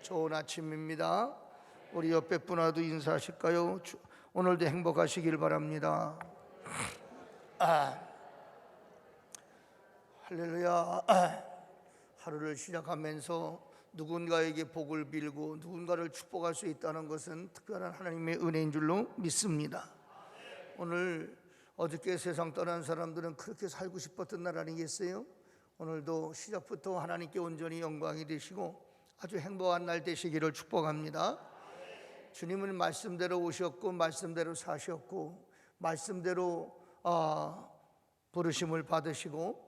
좋은 아침입니다. 우리 옆에 분하고 인사하실까요? 오늘도 행복하시길 바랍니다. 할렐루야. 하루를 시작하면서 누군가에게 복을 빌고 누군가를 축복할 수 있다는 것은 특별한 하나님의 은혜인 줄로 믿습니다. 오늘 어저께 세상 떠난 사람들은 그렇게 살고 싶었던 날 아니겠어요? 오늘도 시작부터 하나님께 온전히 영광이 되시고 아주 행복한 날 되시기를 축복합니다. 주님은 말씀대로 오셨고 말씀대로 사셨고 말씀대로 부르심을 받으시고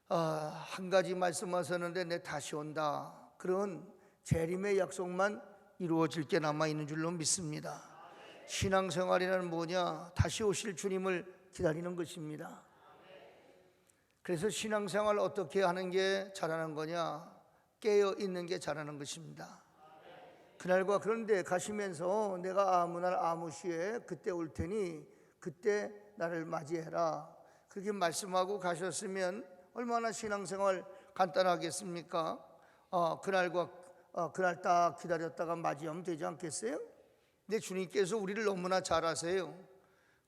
한 가지 말씀하셨는데 내 다시 온다, 그런 재림의 약속만 이루어질 게 남아있는 줄로 믿습니다. 신앙생활이란 뭐냐? 다시 오실 주님을 기다리는 것입니다. 그래서 신앙생활 어떻게 하는 게 잘하는 거냐? 깨어 있는 게 잘하는 것입니다. 그날과 그런데 가시면서 내가 아무 날 아무 시에 그때 올 테니 그때 나를 맞이해라, 그렇게 말씀하고 가셨으면 얼마나 신앙생활 간단하겠습니까? 그날 딱 기다렸다가 맞이하면 되지 않겠어요? 근데 주님께서 우리를 너무나 잘 아세요.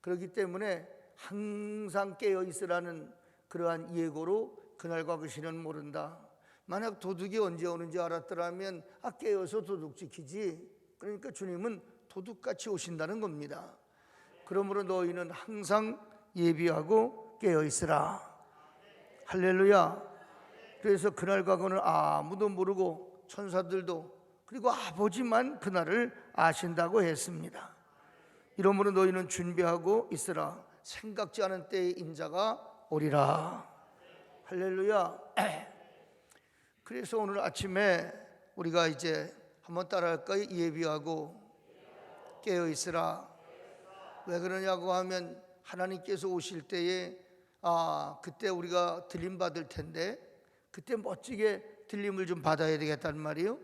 그렇기 때문에 항상 깨어 있으라는 그러한 예고로 그날과 그 시는 모른다. 만약 도둑이 언제 오는지 알았더라면 깨어서 도둑 지키지. 그러니까 주님은 도둑같이 오신다는 겁니다. 그러므로 너희는 항상 예비하고 깨어 있으라. 할렐루야. 그래서 그날과 그는 아무도 모르고 천사들도 그리고 아버지만 그날을 아신다고 했습니다. 이러므로 너희는 준비하고 있으라. 생각지 않은 때의 인자가 오리라. 할렐루야. 그래서 오늘 아침에 우리가 이제 한번 따라할까요? 예비하고 깨어 있으라. 왜 그러냐고 하면 하나님께서 오실 때에 그때 우리가 들림 받을 텐데 그때 멋지게 들림을 좀 받아야 되겠단 말이에요.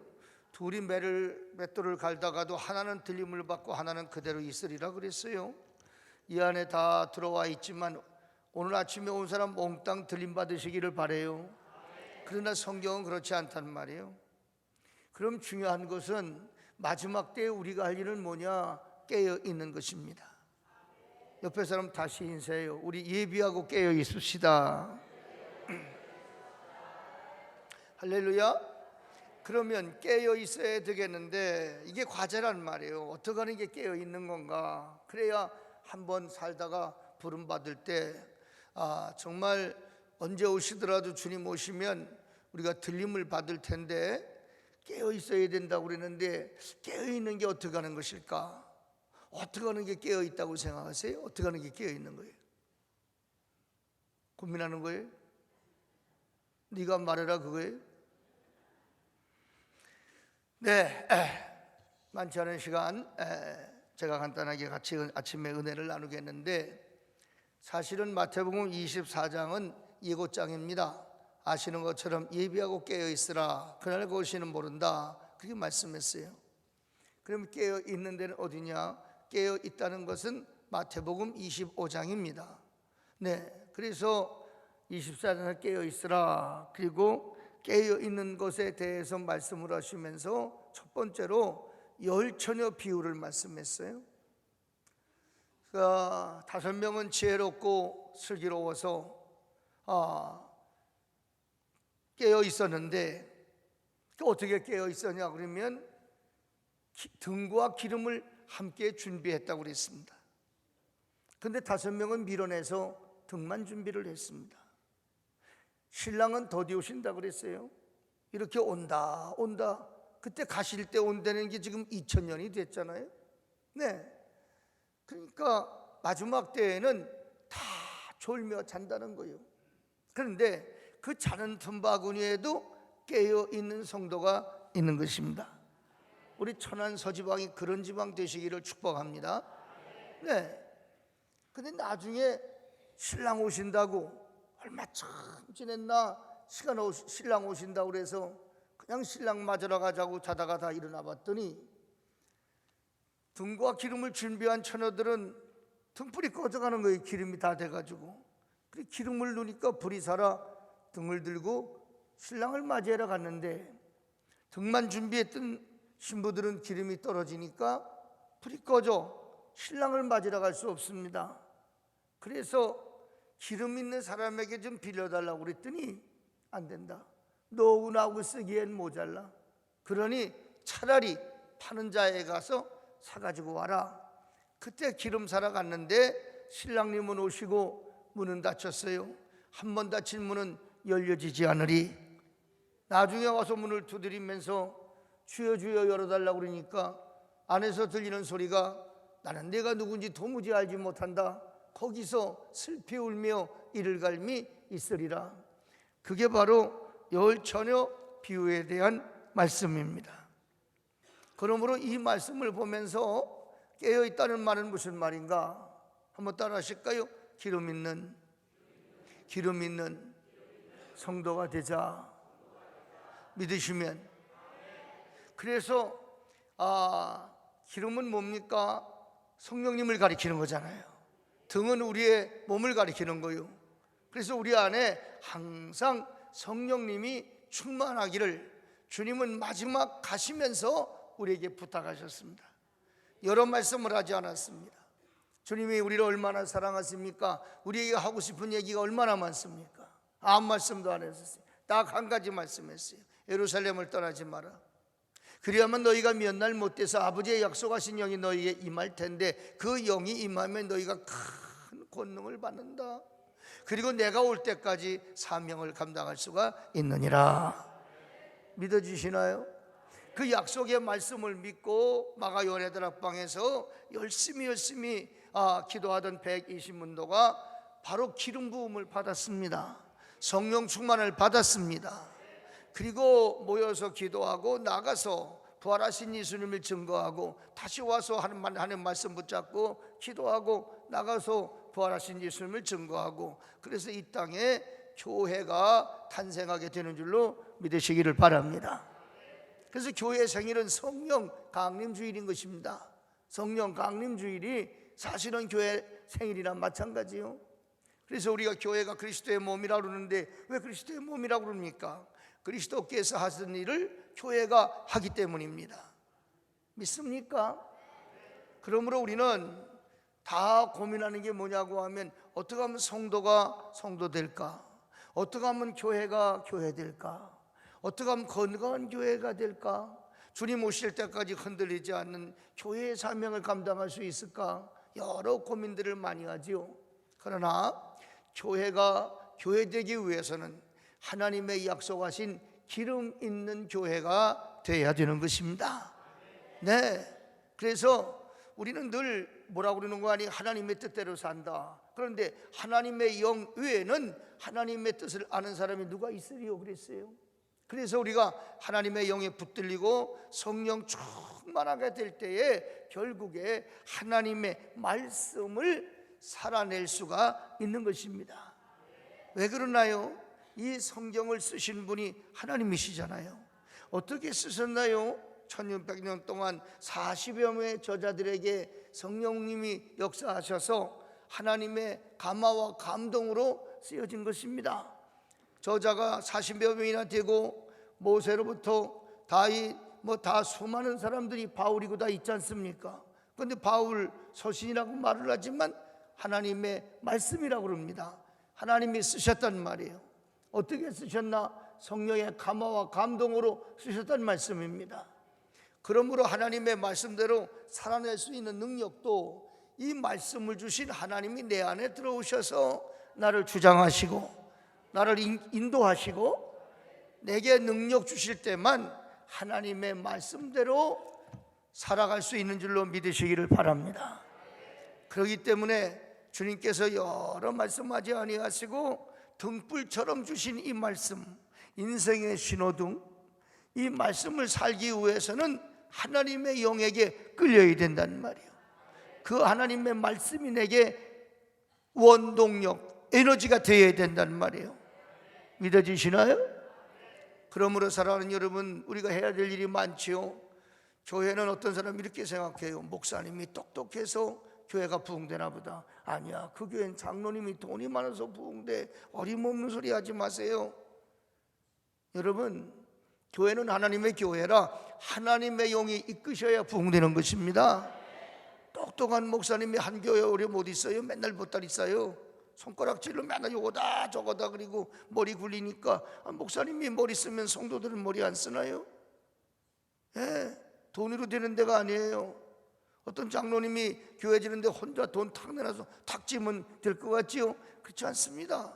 둘이 맷돌을 갈다가도 하나는 들림을 받고 하나는 그대로 있으리라 그랬어요. 이 안에 다 들어와 있지만 오늘 아침에 온 사람 몽땅 들림 받으시기를 바래요. 그러나 성경은 그렇지 않단 말이에요. 그럼 중요한 것은 마지막 때에 우리가 할 일은 뭐냐? 깨어 있는 것입니다. 옆에 사람 다시 인사해요. 우리 예비하고 깨어 있읍시다. 할렐루야. 그러면 깨어 있어야 되겠는데 이게 과제란 말이에요. 어떻게 하는 게 깨어 있는 건가? 그래야 한번 살다가 부름 받을 때 정말 언제 오시더라도 주님 오시면 우리가 들림을 받을 텐데 깨어 있어야 된다고 그러는데 깨어 있는 게 어떻게 하는 것일까? 어떻게 하는 게 깨어 있다고 생각하세요? 어떻게 하는 게 깨어 있는 거예요? 고민하는 거예요? 네가 말해라 그거예요? 네, 많지 않은 시간 제가 간단하게 같이 아침에 은혜를 나누겠는데, 사실은 마태복음 24장은 예고장입니다. 아시는 것처럼 예비하고 깨어 있으라. 그날 그 시는 모른다. 그렇게 말씀했어요. 그럼 깨어 있는 데는 어디냐? 깨어 있다는 것은 마태복음 25장입니다. 네, 그래서 24장을 깨어 있으라. 그리고 깨어 있는 것에 대해서 말씀을 하시면서 첫 번째로 열처녀 비유를 말씀했어요. 5명은 지혜롭고 슬기로워서 깨어 있었는데 어떻게 깨어 있었냐 그러면 등과 기름을 함께 준비했다고 그랬습니다. 그런데 5명은 밀어내서 등만 준비를 했습니다. 신랑은 더디 오신다 그랬어요. 이렇게 온다 그때 가실 때 온다는 게 지금 2000년이 됐잖아요. 네, 그러니까 마지막 때에는 다 졸며 잔다는 거예요. 그런데 그 자는 틈바구니에도 깨어있는 성도가 있는 것입니다. 우리 천안 서지방이 그런 지방 되시기를 축복합니다. 네. 근데 나중에 신랑 오신다고 얼마 참 지냈나 신랑 오신다고 그래서 그냥 신랑 맞으러 가자고 자다가 다 일어나 봤더니 등과 기름을 준비한 처녀들은 등불이 꺼져가는 거예요. 기름이 다 돼가지고. 그래서 기름을 넣으니까 불이 살아 등을 들고 신랑을 맞이하러 갔는데 등만 준비했던 신부들은 기름이 떨어지니까 불이 꺼져 신랑을 맞으러 갈 수 없습니다. 그래서 기름 있는 사람에게 좀 빌려달라고 그랬더니 안 된다. 너하고 쓰기엔 모자라. 그러니 차라리 파는 자에 가서 사가지고 와라. 그때 기름 사러 갔는데 신랑님은 오시고 문은 닫혔어요. 한 번 닫힌 문은 열려지지 않으리. 나중에 와서 문을 두드리면서 주여 주여 열어달라고 그러니까 안에서 들리는 소리가 나는 내가 누군지 도무지 알지 못한다. 거기서 슬피 울며 이를 갈미 있으리라. 그게 바로 열처녀 비유에 대한 말씀입니다. 그러므로 이 말씀을 보면서 깨어있다는 말은 무슨 말인가? 한번 따라 하실까요? 기름 있는 성도가 되자. 믿으시면. 그래서 기름은 뭡니까? 성령님을 가리키는 거잖아요. 등은 우리의 몸을 가리키는 거예요. 그래서 우리 안에 항상 성령님이 충만하기를 주님은 마지막 가시면서 우리에게 부탁하셨습니다. 여러 말씀을 하지 않았습니다. 주님이 우리를 얼마나 사랑하십니까? 우리에게 하고 싶은 얘기가 얼마나 많습니까? 아무 말씀도 안 했었어요. 딱 한 가지 말씀했어요. 예루살렘을 떠나지 마라. 그리하면 너희가 몇 날 못돼서 아버지의 약속하신 영이 너희에게 임할 텐데 그 영이 임하면 너희가 큰 권능을 받는다. 그리고 내가 올 때까지 사명을 감당할 수가 있느니라. 믿어지시나요? 그 약속의 말씀을 믿고 마가 요한의다락방에서 열심히 기도하던 120문도가 바로 기름 부음을 받았습니다. 성령 충만을 받았습니다. 그리고 모여서 기도하고 나가서 부활하신 예수님을 증거하고 다시 와서 하는 말씀 붙잡고 기도하고 나가서 부활하신 예수님을 증거하고, 그래서 이 땅에 교회가 탄생하게 되는 줄로 믿으시기를 바랍니다. 그래서 교회 생일은 성령 강림 주일인 것입니다. 성령 강림 주일이 사실은 교회 생일이랑 마찬가지요. 그래서 우리가 교회가 그리스도의 몸이라고 그러는데 왜 그리스도의 몸이라고 그럽니까? 그리스도께서 하신 일을 교회가 하기 때문입니다. 믿습니까? 그러므로 우리는 다 고민하는 게 뭐냐고 하면 어떻게 하면 성도가 성도 될까? 어떻게 하면 교회가 교회 될까? 어떻게 하면 건강한 교회가 될까? 주님 오실 때까지 흔들리지 않는 교회의 사명을 감당할 수 있을까? 여러 고민들을 많이 하지요. 그러나 교회가 교회되기 위해서는 하나님의 약속하신 기름 있는 교회가 되어야 되는 것입니다. 네, 그래서 우리는 늘 뭐라고 그러는 거 아니? 하나님의 뜻대로 산다. 그런데 하나님의 영 외에는 하나님의 뜻을 아는 사람이 누가 있으리요? 그랬어요. 그래서 우리가 하나님의 영에 붙들리고 성령 충만하게 될 때에 결국에 하나님의 말씀을 살아낼 수가 있는 것입니다. 왜 그러나요? 이 성경을 쓰신 분이 하나님이시잖아요. 어떻게 쓰셨나요? 1600년 동안 40여 명의 저자들에게 성령님이 역사하셔서 하나님의 감화와 감동으로 쓰여진 것입니다. 저자가 40여 명이나 되고 모세로부터 다윗 다 수많은 사람들이 바울이고 다 있지 않습니까? 그런데 바울 서신이라고 말을 하지만 하나님의 말씀이라고 그럽니다. 하나님이 쓰셨단 말이에요. 어떻게 쓰셨나? 성령의 감화와 감동으로 쓰셨단 말씀입니다. 그러므로 하나님의 말씀대로 살아낼 수 있는 능력도 이 말씀을 주신 하나님이 내 안에 들어오셔서 나를 주장하시고 나를 인도하시고 내게 능력 주실 때만 하나님의 말씀대로 살아갈 수 있는 줄로 믿으시기를 바랍니다. 그렇기 때문에 주님께서 여러 말씀하지 아니하시고 등불처럼 주신 이 말씀, 인생의 신호등, 이 말씀을 살기 위해서는 하나님의 영에게 끌려야 된다는 말이에요. 그 하나님의 말씀이 내게 원동력, 에너지가 되어야 된다는 말이에요. 믿어지시나요? 그러므로 사랑하는 여러분, 우리가 해야 될 일이 많지요. 교회는 어떤 사람이 이렇게 생각해요. 목사님이 똑똑해서 교회가 부흥되나 보다. 아니야, 그 교회는 장로님이 돈이 많아서 부흥돼. 어림없는 소리 하지 마세요. 여러분, 교회는 하나님의 교회라 하나님의 영이 이끄셔야 부흥되는 것입니다. 똑똑한 목사님이 한 교회 오래 못 있어요. 맨날 보따리 싸요. 손가락질로 맨날 요거다 저거다. 그리고 머리 굴리니까 목사님이 머리 쓰면 성도들은 머리 안 쓰나요? 돈으로 되는 데가 아니에요. 어떤 장로님이 교회 지는데 혼자 돈 탁 내놔서 탁 지면 될 것 같지요? 그렇지 않습니다.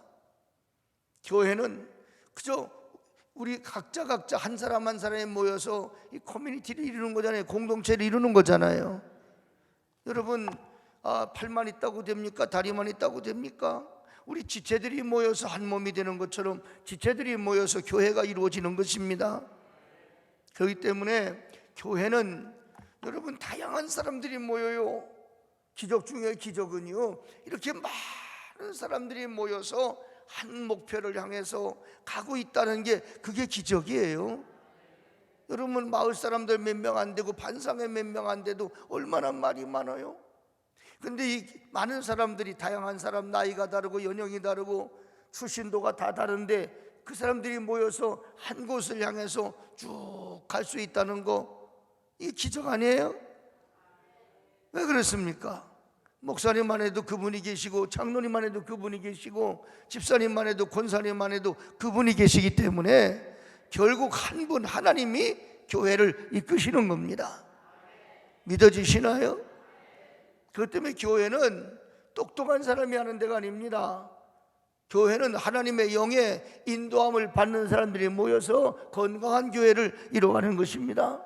교회는 그저 우리 각자 한 사람 한 사람이 모여서 이 커뮤니티를 이루는 거잖아요. 공동체를 이루는 거잖아요. 여러분, 팔만 있다고 됩니까? 다리만 있다고 됩니까? 우리 지체들이 모여서 한 몸이 되는 것처럼 지체들이 모여서 교회가 이루어지는 것입니다. 그렇기 때문에 교회는 여러분 다양한 사람들이 모여요. 기적 중에 기적은요, 이렇게 많은 사람들이 모여서 한 목표를 향해서 가고 있다는 게 그게 기적이에요. 여러분, 마을 사람들 몇 명 안 되고 반상회 몇 명 안 돼도 얼마나 말이 많아요. 근데 이 많은 사람들이, 다양한 사람, 나이가 다르고 연령이 다르고 출신도가 다 다른데 그 사람들이 모여서 한 곳을 향해서 쭉 갈 수 있다는 거, 이 기적 아니에요? 왜 그렇습니까? 목사님만 해도 그분이 계시고, 장로님만 해도 그분이 계시고, 집사님만 해도, 권사님만 해도 그분이 계시기 때문에 결국 한 분 하나님이 교회를 이끄시는 겁니다. 믿어지시나요? 그것 때문에 교회는 똑똑한 사람이 하는 데가 아닙니다. 교회는 하나님의 영의 인도함을 받는 사람들이 모여서 건강한 교회를 이루어가는 것입니다.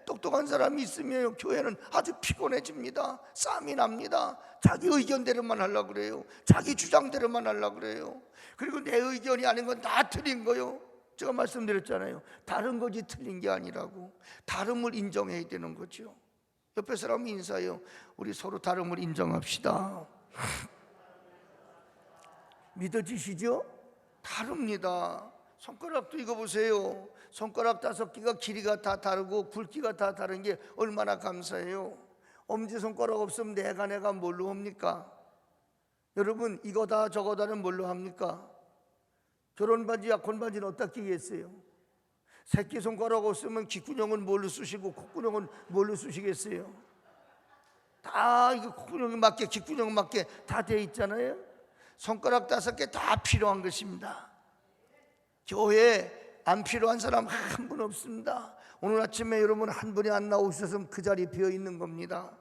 똑똑한 사람이 있으면 교회는 아주 피곤해집니다. 싸움이 납니다. 자기 의견대로만 하려고 그래요. 자기 주장대로만 하려고 그래요. 그리고 내 의견이 아닌 건 다 틀린 거요. 제가 말씀드렸잖아요. 다른 거지 틀린 게 아니라고. 다름을 인정해야 되는 거죠. 옆에 사람이 인사해요. 우리 서로 다름을 인정합시다. 믿어지시죠? 다릅니다. 손가락도 이거 보세요. 손가락 5개가 길이가 다 다르고 굵기가 다 다른 게 얼마나 감사해요. 엄지손가락 없으면 내가 뭘로 합니까? 여러분, 이거다 저거다는 뭘로 합니까? 결혼반지 약혼반지는 어디다 끼겠어요? 새끼손가락 없으면 귓구녕은 뭘로 쑤시고 콧구녕은 뭘로 쑤시겠어요? 다 이거 콧구녕에 맞게 귓구녕에 맞게 다 돼 있잖아요. 손가락 5개 다 필요한 것입니다. 교회에 안 필요한 사람 한 분 없습니다. 오늘 아침에 여러분 한 분이 안 나오셨으면 그 자리 비어 있는 겁니다.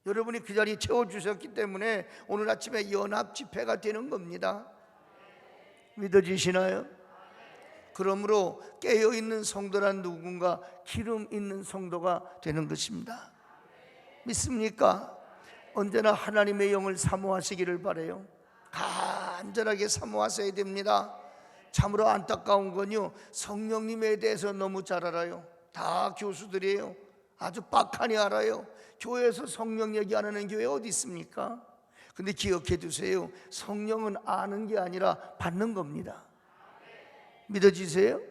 여러분이 그 자리 채워주셨기 때문에 오늘 아침에 연합 집회가 되는 겁니다. 믿어지시나요? 그러므로 깨어있는 성도란 누군가 기름 있는 성도가 되는 것입니다. 믿습니까? 언제나 하나님의 영을 사모하시기를 바라요. 간절하게 사모하셔야 됩니다. 참으로 안타까운 건요, 성령님에 대해서 너무 잘 알아요. 다 교수들이에요. 아주 빡하니 알아요. 교회에서 성령 얘기 안 하는 교회 어디 있습니까? 근데 기억해 두세요. 성령은 아는 게 아니라 받는 겁니다. 믿어지세요?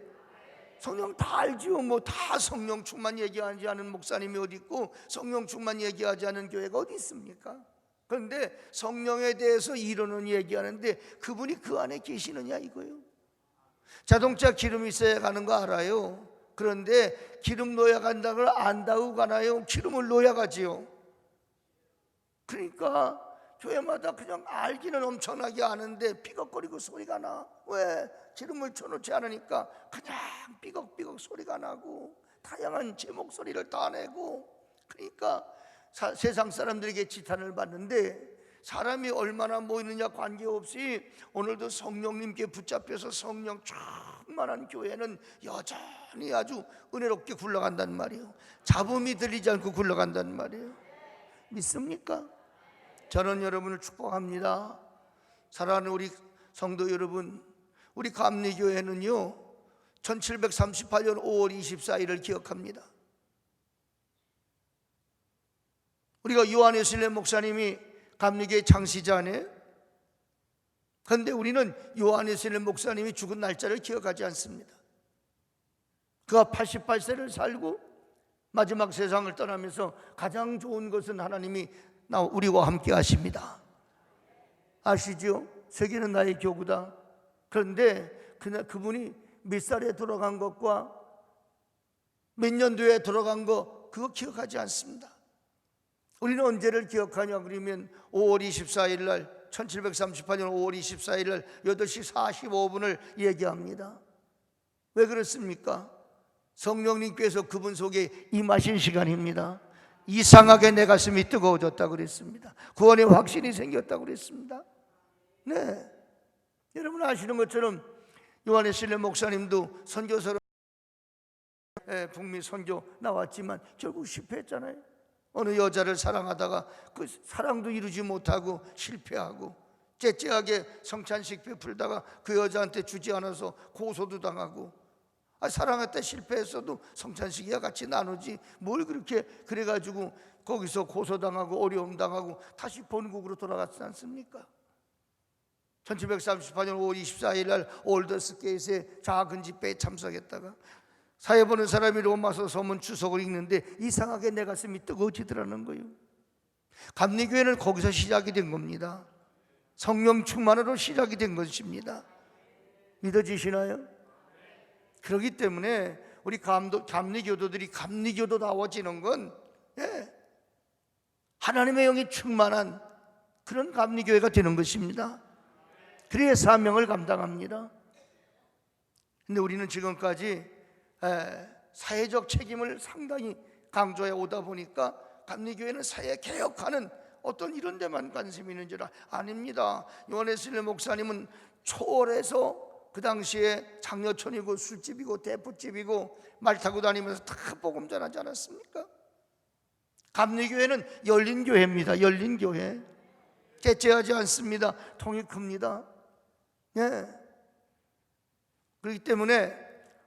성령 다 알지요. 뭐 다 성령 충만 얘기하지 않은 목사님이 어디 있고 성령 충만 얘기하지 않은 교회가 어디 있습니까? 그런데 성령에 대해서 이론은 얘기하는데 그분이 그 안에 계시느냐 이거예요. 자동차 기름 있어야 가는 거 알아요. 그런데 기름 넣어야 간다는 걸 안다고 가나요? 기름을 넣어야 가지요. 그러니까 교회마다 그냥 알기는 엄청나게 아는데 삐걱거리고 소리가 나. 왜? 기름을 쳐놓지 않으니까 그냥 삐걱삐걱 소리가 나고 다양한 제 목소리를 다 내고. 그러니까 세상 사람들에게 지탄을 받는데 사람이 얼마나 모이느냐 관계없이 오늘도 성령님께 붙잡혀서 성령 충만한 교회는 여전히 아주 은혜롭게 굴러간단 말이에요. 잡음이 들리지 않고 굴러간단 말이에요. 믿습니까? 저는 여러분을 축복합니다. 사랑하는 우리 성도 여러분, 우리 감리교회는요 1738년 5월 24일을 기억합니다. 우리가 요한웨슬리 목사님이 감리교회 창시자네. 그런데 우리는 요한웨슬리 목사님이 죽은 날짜를 기억하지 않습니다. 그가 88세를 살고 마지막 세상을 떠나면서 가장 좋은 것은 하나님이 우리와 함께 하십니다. 아시죠? 세계는 나의 교구다. 그런데 그분이 몇 살에 돌아간 것과 몇 년도에 돌아간 거 그거 기억하지 않습니다. 우리는 언제를 기억하냐 그러면 5월 24일 날 1738년 5월 24일 날 8시 45분을 얘기합니다. 왜 그렇습니까? 성령님께서 그분 속에 임하신 시간입니다. 이상하게 내 가슴이 뜨거워졌다고 그랬습니다. 구원의 확신이 생겼다고 그랬습니다. 네, 여러분 아시는 것처럼 요한의 실레 목사님도 선교사로 북미 선교 나왔지만 결국 실패했잖아요. 어느 여자를 사랑하다가 그 사랑도 이루지 못하고 실패하고 째째하게 성찬식 베풀다가 그 여자한테 주지 않아서 고소도 당하고, 사랑했다 실패했어도 성찬식이야 같이 나누지 뭘 그렇게 그래가지고 거기서 고소당하고 어려움 당하고 다시 본국으로 돌아갔지 않습니까? 1738년 5월 24일 날 올더스게이트의 작은 집회에 참석했다가 사회 보는 사람이 로마서 서문 주석을 읽는데 이상하게 내 가슴이 뜨거워지더라는 거예요. 감리교회는 거기서 시작이 된 겁니다. 성령 충만으로 시작이 된 것입니다. 믿어지시나요? 그렇기 때문에 우리 감리교도들이 감리교도다워지는 건 하나님의 영이 충만한 그런 감리교회가 되는 것입니다. 그래야 사명을 감당합니다. 근데 우리는 지금까지 사회적 책임을 상당히 강조해 오다 보니까 감리교회는 사회 개혁하는 어떤 이런 데만 관심이 있는 줄 아닙니다. 요한의 실레 목사님은 초월해서 그 당시에 장려촌이고 술집이고 대포집이고 말 타고 다니면서 다 복음 전하지 않았습니까? 감리교회는 열린 교회입니다. 열린 교회. 개체하지 않습니다. 통이 큽니다. 그렇기 때문에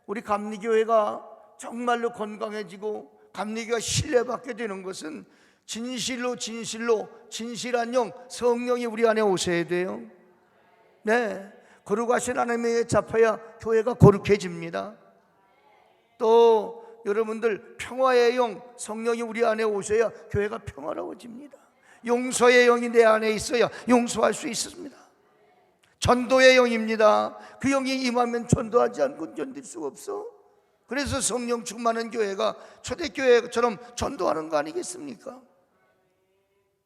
우리 감리교회가 정말로 건강해지고 감리교회가 신뢰받게 되는 것은 진실로 진실한 영 성령이 우리 안에 오셔야 돼요. 거룩하신 하나님에 잡혀야 교회가 거룩해집니다. 또 여러분들 평화의 영 성령이 우리 안에 오셔야 교회가 평화로워집니다. 용서의 영이 내 안에 있어야 용서할 수 있습니다. 전도의 영입니다. 그 영이 임하면 전도하지 않고 견딜 수가 없어. 그래서 성령 충만한 교회가 초대교회처럼 전도하는 거 아니겠습니까?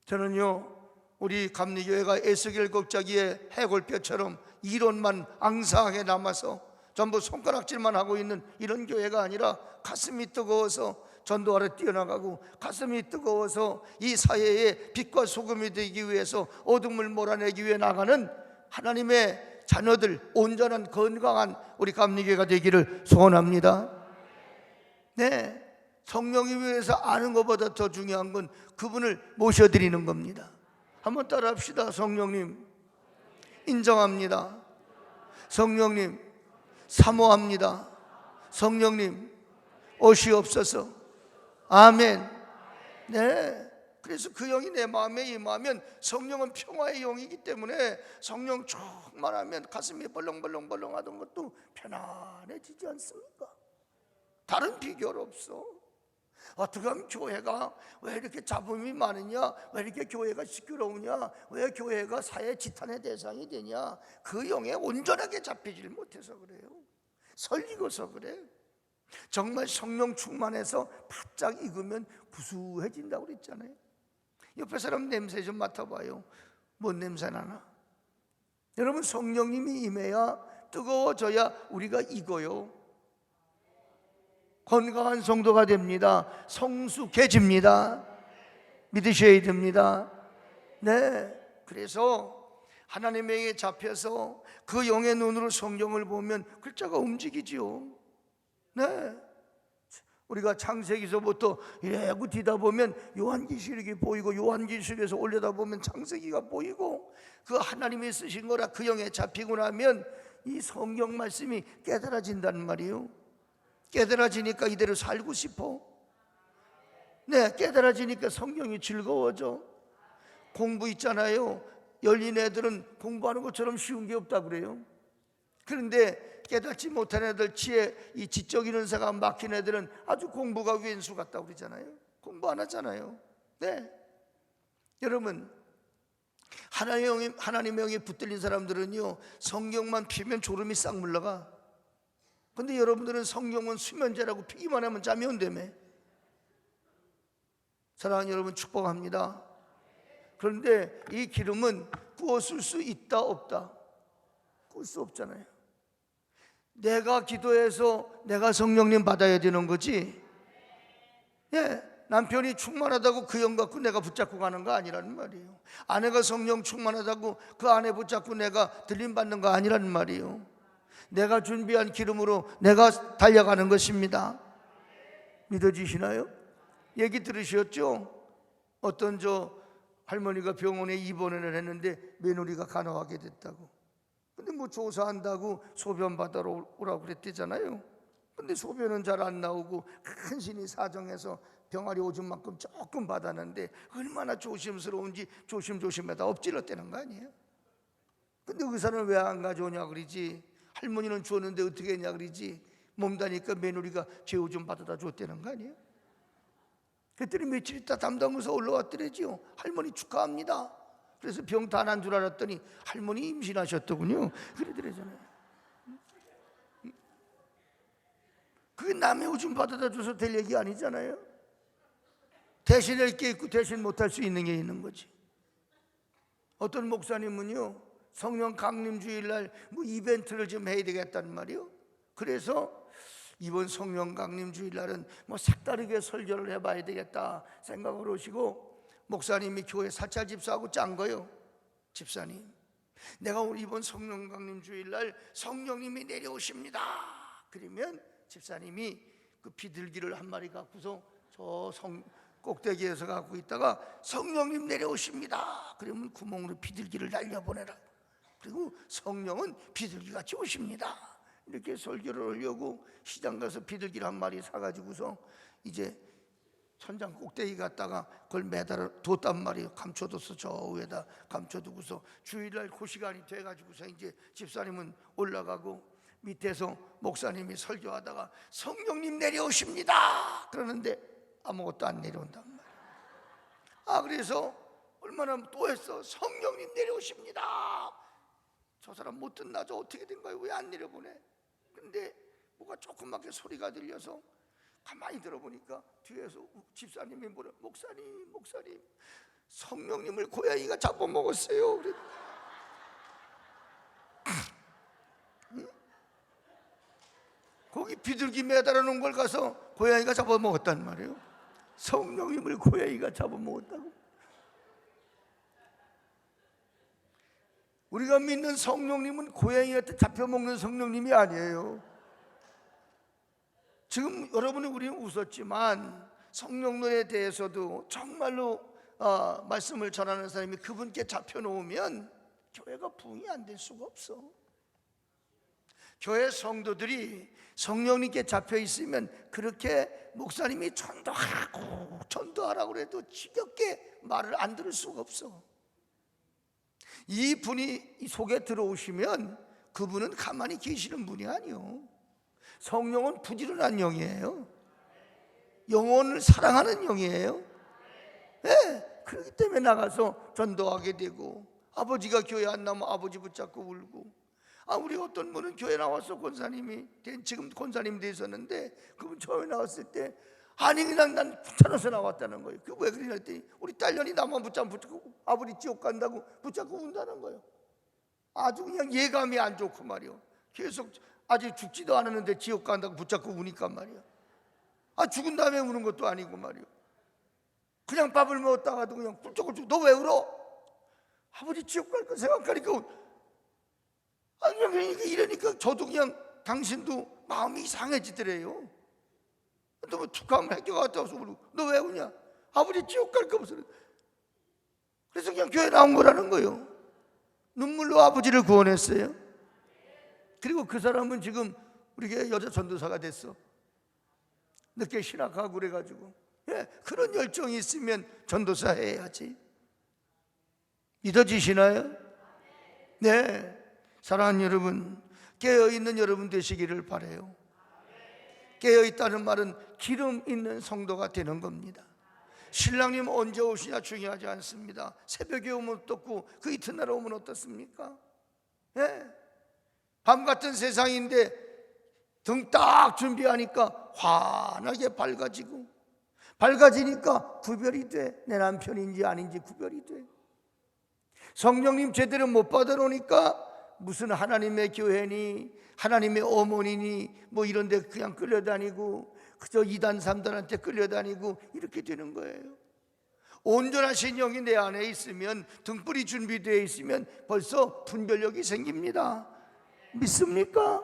저는요 우리 감리교회가 에스겔 곡자기의 해골뼈처럼 이론만 앙상하게 남아서 전부 손가락질만 하고 있는 이런 교회가 아니라 가슴이 뜨거워서 전도하러 뛰어나가고 가슴이 뜨거워서 이 사회에 빛과 소금이 되기 위해서 어둠을 몰아내기 위해 나가는 하나님의 자녀들, 온전한 건강한 우리 감리교회가 되기를 소원합니다. 성령이 위해서 아는 것보다 더 중요한 건 그분을 모셔드리는 겁니다. 한번 따라합시다. 성령님 인정합니다. 성령님 사모합니다. 성령님 오시옵소서. 아멘. 그래서 그 영이 내 마음에 임하면 성령은 평화의 영이기 때문에 성령 충만하면 가슴이 벌렁벌렁 하던 것도 편안해지지 않습니까? 다른 비결 없어. 어떻게 하면 교회가 왜 이렇게 잡음이 많으냐, 왜 이렇게 교회가 시끄러우냐, 왜 교회가 사회 지탄의 대상이 되냐, 그 영에 온전하게 잡히질 못해서 그래요. 설리고서 그래. 정말 성령 충만해서 바짝 익으면 구수해진다고 그랬잖아요. 옆에 사람 냄새 좀 맡아봐요. 뭔 냄새 나나? 여러분 성령님이 임해야 뜨거워져야 우리가 익어요. 건강한 성도가 됩니다. 성숙해집니다. 믿으셔야 됩니다. 그래서 하나님의 영에 잡혀서 그 영의 눈으로 성경을 보면 글자가 움직이지요. 우리가 창세기서부터 이래고 뒤다 보면 요한계시록이 보이고 요한계시록에서 올려다 보면 창세기가 보이고 그 하나님이 쓰신 거라 그 영에 잡히고 나면 이 성경 말씀이 깨달아진다는 말이에요. 깨달아지니까 이대로 살고 싶어. 깨달아지니까 성경이 즐거워져. 공부 있잖아요. 열린 애들은 공부하는 것처럼 쉬운 게 없다 그래요. 그런데 깨닫지 못한 애들, 이 지적 인원사가 막힌 애들은 아주 공부가 왼수 같다고 그러잖아요. 공부 안 하잖아요. 여러분 하나님의 영이 붙들린 사람들은요 성경만 피면 졸음이 싹 물러가. 근데 여러분들은 성경은 수면제라고 피기만 하면 잠이 온다며. 사랑하는 여러분, 축복합니다. 그런데 이 기름은 구워 쓸 수 있다 없다? 구울 수 없잖아요. 내가 기도해서 내가 성령님 받아야 되는 거지. 예, 남편이 충만하다고 그 영 갖고 내가 붙잡고 가는 거 아니라는 말이에요. 아내가 성령 충만하다고 그 아내 붙잡고 내가 들림 받는 거 아니라는 말이에요. 내가 준비한 기름으로 내가 달려가는 것입니다. 믿어지시나요? 얘기 들으셨죠? 어떤 할머니가 병원에 입원을 했는데 며느리가 간호하게 됐다고. 근데 뭐 조사한다고 소변 받으러 오라고 그랬대잖아요. 근데 소변은 잘 안 나오고 간신히 사정해서 병아리 오줌 만큼 조금 받았는데 얼마나 조심스러운지 조심조심하다 엎질렀다는 거 아니에요? 근데 의사는 왜 안 가져오냐 그러지. 할머니는 주었는데 어떻게 했냐 그러지. 몸다니까 며느리가 제 오줌 받아다 줬다는 거 아니에요? 그랬더니 며칠 있다 담당의사 올라왔더래지요. 할머니 축하합니다. 그래서 병 다 난 줄 알았더니 할머니 임신하셨더군요. 그러더래잖아요. 그게 남의 오줌 받아다 줘서 될 얘기 아니잖아요. 대신할 게 있고 대신 못할 수 있는 게 있는 거지. 어떤 목사님은요, 성령 강림 주일날 뭐 이벤트를 좀 해야 되겠다는 말이요. 그래서 이번 성령 강림 주일날은 뭐 색다르게 설교를 해봐야 되겠다 생각을 하시고 목사님이 교회 사찰 집사하고 짠 거요. 집사님, 내가 오늘 이번 성령 강림 주일날 성령님이 내려오십니다. 그러면 집사님이 그 비둘기를 한 마리 갖고서 저 꼭대기에서 갖고 있다가 성령님 내려오십니다. 그러면 구멍으로 비둘기를 날려보내라. 그리고 성령은 비둘기같이 오십니다. 이렇게 설교를 하려고 시장 가서 비둘기를 한 마리 사가지고서 이제 천장 꼭대기 갔다가 그걸 매달아 뒀단 말이에요. 감춰뒀어. 저 위에다 감춰두고서 주일날 그 시간이 돼가지고서 이제 집사님은 올라가고 밑에서 목사님이 설교하다가 성령님 내려오십니다 그러는데 아무것도 안 내려온단 말이에요. 그래서 얼마나 또 했어. 성령님 내려오십니다. 저 사람 못 듣나? 저 어떻게 된 거예요? 왜 안 내려보내? 근데 뭐가 조그맣게 소리가 들려서 가만히 들어보니까 뒤에서 집사님이 뭐래. 목사님 성령님을 고양이가 잡아먹었어요. 그래. 거기 비둘기 매달아 놓은 걸 가서 고양이가 잡아먹었단 말이에요. 성령님을 고양이가 잡아먹었다고. 우리가 믿는 성령님은 고양이한테 잡혀먹는 성령님이 아니에요. 지금 여러분이 우리는 웃었지만 성령론에 대해서도 정말로 말씀을 전하는 사람이 그분께 잡혀놓으면 교회가 부흥이 안 될 수가 없어. 교회 성도들이 성령님께 잡혀 있으면 그렇게 목사님이 전도하라고 해도 지겹게 말을 안 들을 수가 없어. 이 분이 속에 들어오시면 그분은 가만히 계시는 분이 아니요. 성령은 부지런한 영이에요. 영혼을 사랑하는 영이에요. 네, 그렇기 때문에 나가서 전도하게 되고, 아버지가 교회 안 나오면 아버지 붙잡고 울고, 우리 어떤 분은 교회 나와서 권사님이 지금 권사님 되셨는데 그분 처음에 나왔을 때 그냥 난 귀찮아서 나왔다는 거예요. 그 왜 그러냐 했더니 우리 딸년이 나만 붙잡고 아버지 지옥 간다고 붙잡고 운다는 거예요. 아주 그냥 예감이 안 좋고 말이요. 계속 아직 죽지도 않았는데 지옥 간다고 붙잡고 우니까 말이야. 죽은 다음에 우는 것도 아니고 말이요. 그냥 밥을 먹었다가도 그냥 꿀쩍꿀쩍 너 왜 울어? 아버지 지옥 갈 거 생각하니까 이러니까 저도 그냥 당신도 마음이 이상해지더래요. 너 뭐 툭하면 학교 갔다 와서 울고 너 왜 우냐? 아버지 지옥 갈까 무서. 그래서 그냥 교회 나온 거라는 거예요. 눈물로 아버지를 구원했어요. 그리고 그 사람은 지금 우리 교회 여자 전도사가 됐어. 늦게 신학하고 그래가지고. 그런 열정이 있으면 전도사 해야지. 믿어지시나요? 네. 사랑하는 여러분, 깨어있는 여러분 되시기를 바라요. 깨어있다는 말은 기름 있는 성도가 되는 겁니다. 신랑님 언제 오시냐 중요하지 않습니다. 새벽에 오면 어떻고 그 이튿날 오면 어떻습니까? 밤 같은 세상인데 등 딱 준비하니까 환하게 밝아지니까 구별이 돼. 내 남편인지 아닌지 구별이 돼. 성령님 제대로 못 받아놓으니까 무슨 하나님의 교회니 하나님의 어머니니 뭐 이런 데 그냥 끌려다니고 그저 2단 3단한테 끌려다니고 이렇게 되는 거예요. 온전하신 영이 내 안에 있으면, 등불이 준비되어 있으면 벌써 분별력이 생깁니다. 믿습니까?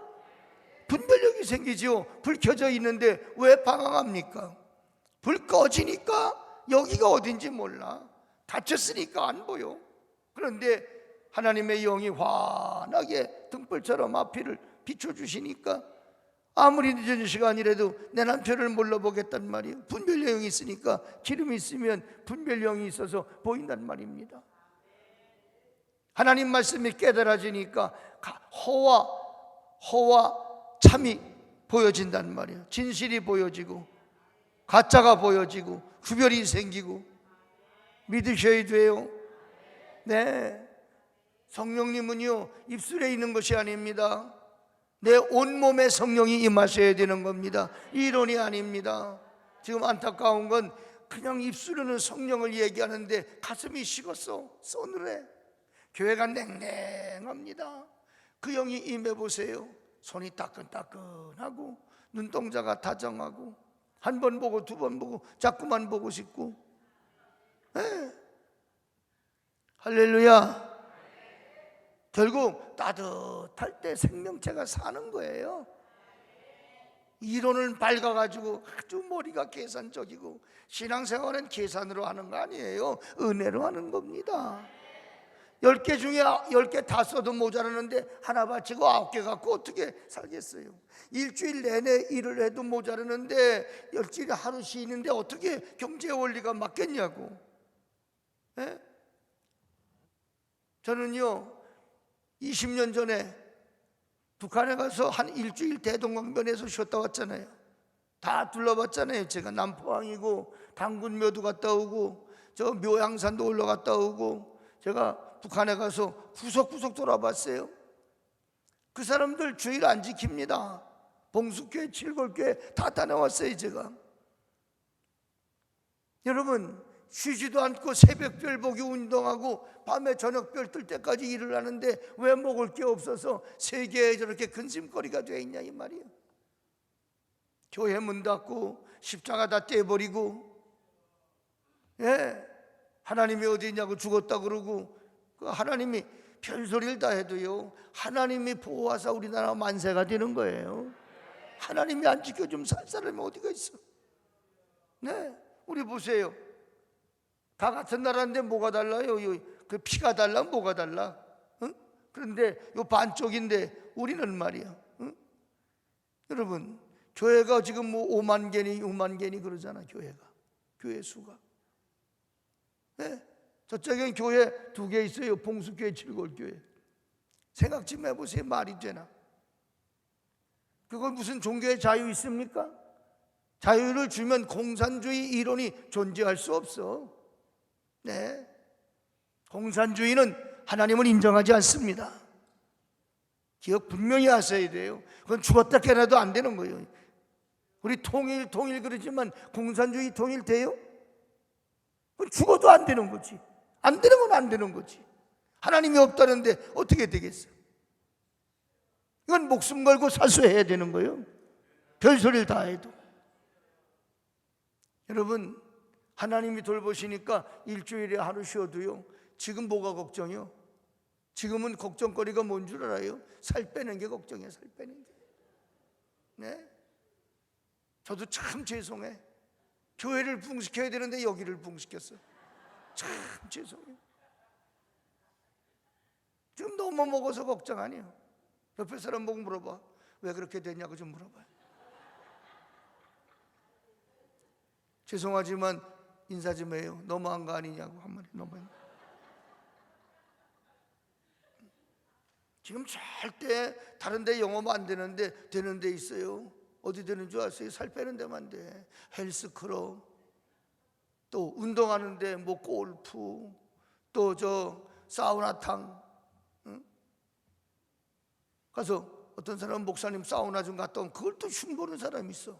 분별력이 생기죠. 불 켜져 있는데 왜 방황합니까? 불 꺼지니까 여기가 어딘지 몰라. 닫혔으니까 안 보여. 그런데 하나님의 영이 환하게 등불처럼 앞을 비춰주시니까 아무리 늦은 시간이라도 내 남편을 몰라보겠단 말이에요. 분별력이 있으니까, 기름이 있으면 분별력이 있어서 보인단 말입니다. 하나님 말씀이 깨달아지니까 허와 참이 보여진단 말이에요. 진실이 보여지고 가짜가 보여지고 구별이 생기고. 믿으셔야 돼요. 네, 성령님은요 입술에 있는 것이 아닙니다. 내 온몸에 성령이 임하셔야 되는 겁니다. 이론이 아닙니다. 지금 안타까운 건 그냥 입술로는 성령을 얘기하는데 가슴이 식었어. 서늘해. 교회가 냉랭합니다. 그 영이 임해보세요. 손이 따끈따끈하고 눈동자가 다정하고 한 번 보고 두 번 보고 자꾸만 보고 싶고. 네. 할렐루야. 결국 따뜻할 때 생명체가 사는 거예요. 이론을 밝아가지고 아주 머리가 계산적이고, 신앙생활은 계산으로 하는 거 아니에요. 은혜로 하는 겁니다. 10개 중에 10개 다 써도 모자라는데 하나 바치고 9개 갖고 어떻게 살겠어요? 일주일 내내 일을 해도 모자라는데 일주일에 하루 쉬는데 어떻게 경제 원리가 맞겠냐고. 네? 저는요 20년 전에 북한에 가서 한 일주일 대동강변에서 쉬었다 왔잖아요. 다 둘러봤잖아요. 제가 남포항이고 당군묘도 갔다 오고 저 묘양산도 올라갔다 오고, 제가 북한에 가서 구석구석 돌아봤어요. 그 사람들 주일 안 지킵니다. 봉숙교회, 칠골교회 다 다녀왔어요 제가. 여러분, 쉬지도 않고 새벽별 보기 운동하고 밤에 저녁별 뜰 때까지 일을 하는데 왜 먹을 게 없어서 세계에 저렇게 근심거리가 돼 있냐 이 말이에요. 교회 문 닫고 십자가 다 떼버리고, 예, 하나님이 어디 있냐고 죽었다 그러고, 그 하나님이 별소리를 다 해도요 하나님이 보호하사 우리나라 만세가 되는 거예요. 하나님이 안 지켜주면 살 사람이 어디가 있어. 네, 우리 보세요. 다 같은 나라인데 뭐가 달라요? 그 피가 달라? 뭐가 달라? 응? 그런데 요 반쪽인데 우리는 말이야. 응? 여러분, 교회가 지금 뭐 5만 개니 6만 개니 그러잖아. 교회 수가. 네? 저쪽엔 교회 2개 있어요. 봉수교회, 칠골교회. 생각 좀 해보세요. 말이 되나? 그걸 무슨 종교의 자유 있습니까? 자유를 주면 공산주의 이론이 존재할 수 없어. 네, 공산주의는 하나님을 인정하지 않습니다. 기억 분명히 하셔야 돼요. 그건 죽었다 깨어나도 안 되는 거예요. 우리 통일 그러지만 공산주의 통일 돼요? 그건 죽어도 안 되는 거지. 안 되는 건 안 되는 거지. 하나님이 없다는데 어떻게 되겠어? 이건 목숨 걸고 사수해야 되는 거예요. 별소리를 다 해도. 여러분, 하나님이 돌보시니까 일주일에 하루 쉬어도요 지금 뭐가 걱정이요? 지금은 걱정거리가 뭔 줄 알아요? 살 빼는 게 걱정이에요. 살 빼는 게. 네? 저도 참 죄송해. 교회를 부흥시켜야 되는데 여기를 부흥시켰어. 참 죄송해요. 지금 너무 먹어서 걱정 아니에요. 옆에 사람 보고 물어봐. 왜 그렇게 됐냐고 좀 물어봐요. 죄송하지만 인사 좀 해요. 너무한 거 아니냐고 한마디. 너무한 거. 지금 절대 다른 데 영업 안 되는데 되는 데 있어요. 어디 되는 줄 아세요? 살 빼는 데만 돼. 헬스클럽, 또 운동하는데 뭐 골프, 또 저 사우나탕, 응? 가서 어떤 사람은 목사님 사우나 좀 갔다 오면 그걸 또 흉보는 사람이 있어.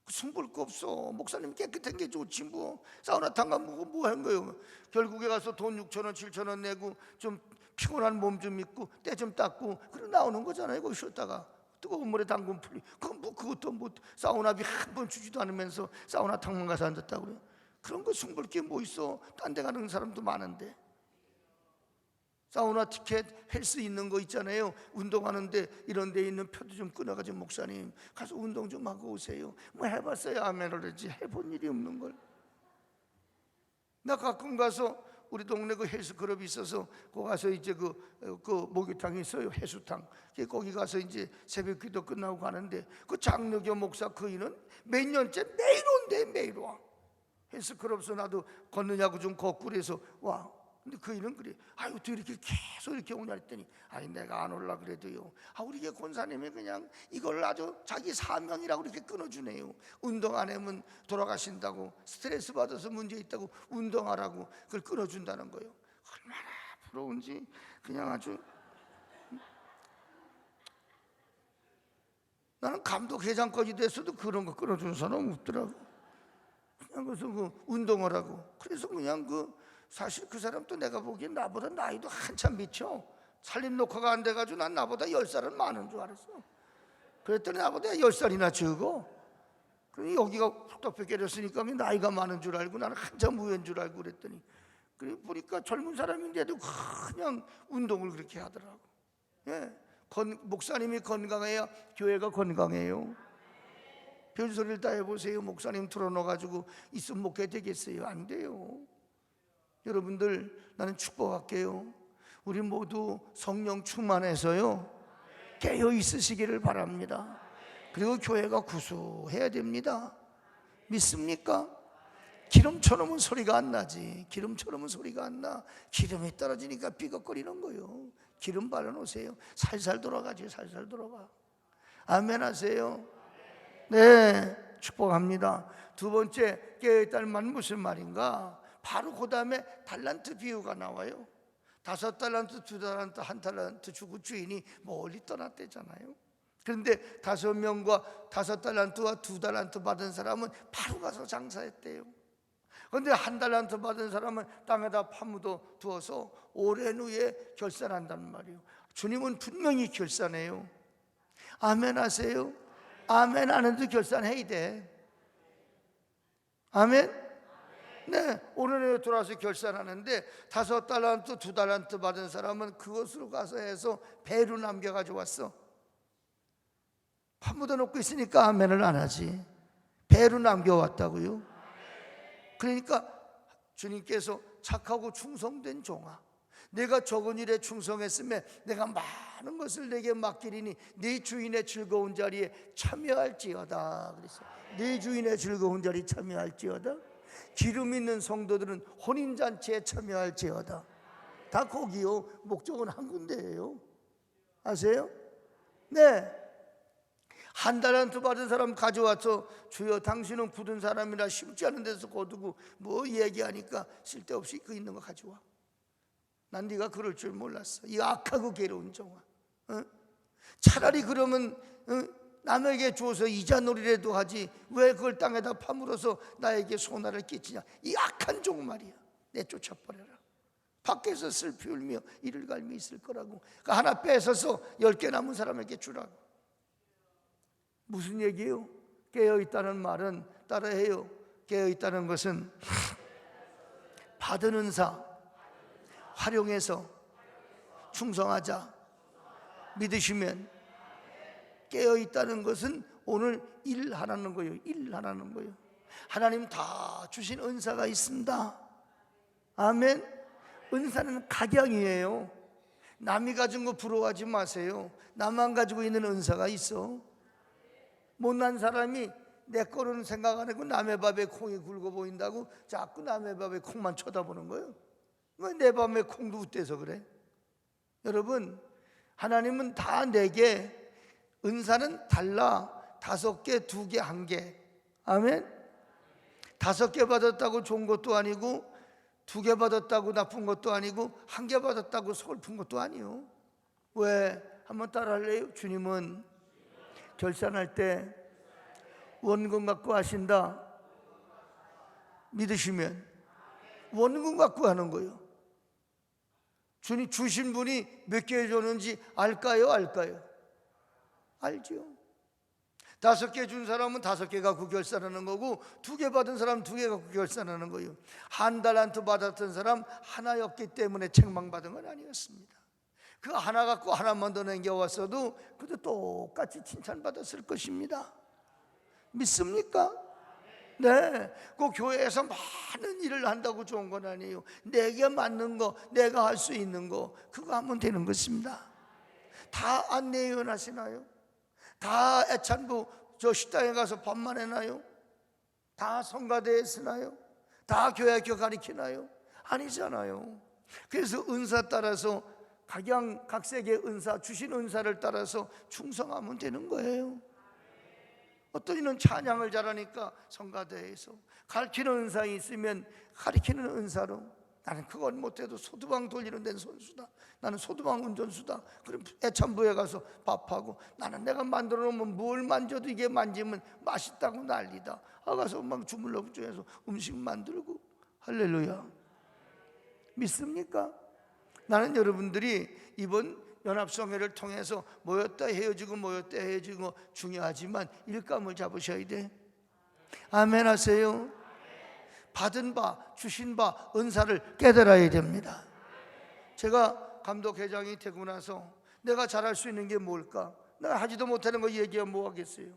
흉볼 거 없어. 목사님 깨끗한 게 좋지 뭐. 사우나 탕가 뭐 한 거예요. 결국에 가서 돈 6,000원 7,000원 내고 좀 피곤한 몸 좀 입고 때 좀 닦고 그래 나오는 거잖아요. 거기 쉬었다가 뜨거운 물에 담근 풀리. 그것도 뭐 사우나비 한 번 주지도 않으면서 사우나 탕만 가서 앉았다고 그래. 그런 거 흉볼 게 뭐 있어. 딴 데 가는 사람도 많은데. 사우나 티켓 헬스 있는 거 있잖아요. 운동하는데 이런 데 있는 표도 좀 끊어가지고 목사님 가서 운동 좀 하고 오세요. 뭐 해봤어요 아멘을 하지 해본 일이 없는 걸. 나 가끔 가서 우리 동네 그 헬스클럽이 있어서 거기 가서 이제 그 목욕탕이 있어요. 해수탕. 거기 가서 이제 새벽 기도 끝나고 가는데 그 장로교 목사 그이는 몇 년째 매일 온대. 매일 와. 헬스클럽에서 나도 걷느냐고 좀 걷고 그래서 와. 근데 그이는 그래. 아유 어떻게 이렇게 계속 이렇게 오냐 했더니 아니 내가 안 올라 그래도요. 우리 게 권사님이 그냥 이걸 아주 자기 사명이라고 이렇게 끊어주네요. 운동 안 하면 돌아가신다고 스트레스 받아서 문제 있다고 운동하라고 그걸 끊어준다는 거예요. 얼마나 부러운지 그냥 아주. 나는 감독 회장까지 됐어도 그런 거 끊어주는 사람 없더라고. 그냥 그래서 그 운동을 하고 그래서 그냥 사실 그 사람도 내가 보기엔 나보다 나이도 한참 미쳐. 살림 녹화가 안 돼가지고 난 나보다 10살은 많은 줄 알았어. 그랬더니 나보다 10살이나 적어. 그러니 여기가 훅덕 깨졌으니까 나이가 많은 줄 알고 나는 한참 후인 줄 알고 그랬더니 그래 보니까 젊은 사람인데도 그냥 운동을 그렇게 하더라고. 예. 목사님이 건강해야 교회가 건강해요. 별소리를 다 해보세요. 목사님 틀어놓아가지고 있으면 목회 되겠어요? 안 돼요. 여러분들 나는 축복할게요. 우리 모두 성령 충만해서요 깨어 있으시기를 바랍니다. 그리고 교회가 구수해야 됩니다. 믿습니까? 기름처럼은 소리가 안 나지. 기름처럼은 소리가 안 나. 기름이 떨어지니까 삐걱거리는 거예요. 기름 발라놓으세요. 살살 돌아가지. 살살 돌아가. 아멘 하세요. 네, 축복합니다. 두 번째 깨어있다는 말은 무슨 말인가? 바로 그 다음에 달란트 비유가 나와요. 5달란트, 2달란트, 1달란트 주고 주인이 멀리 떠났대잖아요. 그런데 5명과 5달란트와 2달란트 받은 사람은 바로 가서 장사했대요. 그런데 1달란트 받은 사람은 땅에다 파묻어 두어서 오랜 후에 결산한단 말이에요. 주님은 분명히 결산해요. 아멘 하세요. 아멘 하는데 결산해야 돼. 아멘. 네, 오늘에 돌아서 결산하는데 5달란트, 2달란트 받은 사람은 그것으로 가서 해서 배로 남겨가지고 왔어. 파묻어 놓고 있으니까 아멘을 안 하지. 배로 남겨왔다고요. 그러니까 주님께서 착하고 충성된 종아, 내가 적은 일에 충성했으면 내가 많은 것을 내게 맡기리니 네 주인의 즐거운 자리에 참여할지어다. 그래서 네 주인의 즐거운 자리에 참여할지어다. 기름 있는 성도들은 혼인잔치에 참여할지어다. 다 거기요. 목적은 한 군데예요. 아세요? 네. 1달란트 받은 사람 가져와서 주여 당신은 굳은 사람이라 심지 않은 데서 거두고 뭐 얘기하니까 쓸데없이 그 있는 거 가져와. 난 네가 그럴 줄 몰랐어. 이 악하고 괴로운 종아. 차라리 그러면 남에게 주어서 이자놀이라도 하지 왜 그걸 땅에다 파물어서 나에게 손해를 끼치냐. 이 악한 종 말이야. 내쫓아버려라. 밖에서 슬피 울며 이를 갈미 있을 거라고. 그 하나 뺏어서 10개 남은 사람에게 주라고. 무슨 얘기예요? 깨어있다는 말은 따라해요. 깨어있다는 것은 받은 은사 활용해서 충성하자. 믿으시면 깨어있다는 것은 오늘 일하라는 거예요. 일하라는 거예요. 하나님 다 주신 은사가 있습니다. 아멘. 은사는 각양이에요. 남이 가진 거 부러워하지 마세요. 나만 가지고 있는 은사가 있어. 못난 사람이 내 거로는 생각 안 하고 남의 밥에 콩이 굵어 보인다고 자꾸 남의 밥에 콩만 쳐다보는 거예요. 왜 내 밥에 콩도 웃대서 그래? 여러분, 하나님은 다 내게 은사는 달라. 5개, 2개, 1개. 아멘. 5개 받았다고 좋은 것도 아니고 2개 받았다고 나쁜 것도 아니고 1개 받았다고 슬픈 것도 아니요. 왜? 한번 따라할래요? 주님은 결산할 때 원금 갖고 하신다. 믿으시면 원금 갖고 하는 거예요. 주님 주신 분이 몇 개 줬는지 알까요? 알죠. 5개 준 사람은 5개 갖고 결산하는 거고, 2개 받은 사람은 2개 갖고 결산하는 거예요. 한 달란트 받았던 사람 하나였기 때문에 책망받은 건 아니었습니다. 그 하나 갖고 하나만 더 남겨왔어도 그도 똑같이 칭찬받았을 것입니다. 믿습니까? 네, 그 교회에서 많은 일을 한다고 좋은 건 아니에요. 내게 맞는 거, 내가 할 수 있는 거, 그거 하면 되는 것입니다. 다 안내 예언하시나요? 다 애찬부 저 식당에 가서 밥만 해나요? 다 성가대에 쓰나요? 다 교회학교 가르치나요? 아니잖아요. 그래서 은사 따라서 각색의 은사, 주신 은사를 따라서 충성하면 되는 거예요. 어떤 이는 찬양을 잘하니까 성가대에서, 가르치는 은사가 있으면 가르치는 은사로, 나는 그건 못해도 소두방 돌리는 데는 선수다, 나는 소두방 운전수다. 그럼 애참부에 가서 밥하고, 나는 내가 만들어 놓으면 뭘 만져도 이게 만지면 맛있다고 난리다. 가서 막 주물러 붙여서 음식 만들고. 할렐루야. 믿습니까? 나는 여러분들이 이번 연합성회를 통해서 모였다 헤어지고 중요하지만 일감을 잡으셔야 돼. 아멘 하세요. 받은 바, 주신 바 은사를 깨달아야 됩니다. 제가 감독회장이 되고 나서 내가 잘할 수 있는 게 뭘까? 내가 하지도 못하는 거 얘기하면 뭐 하겠어요?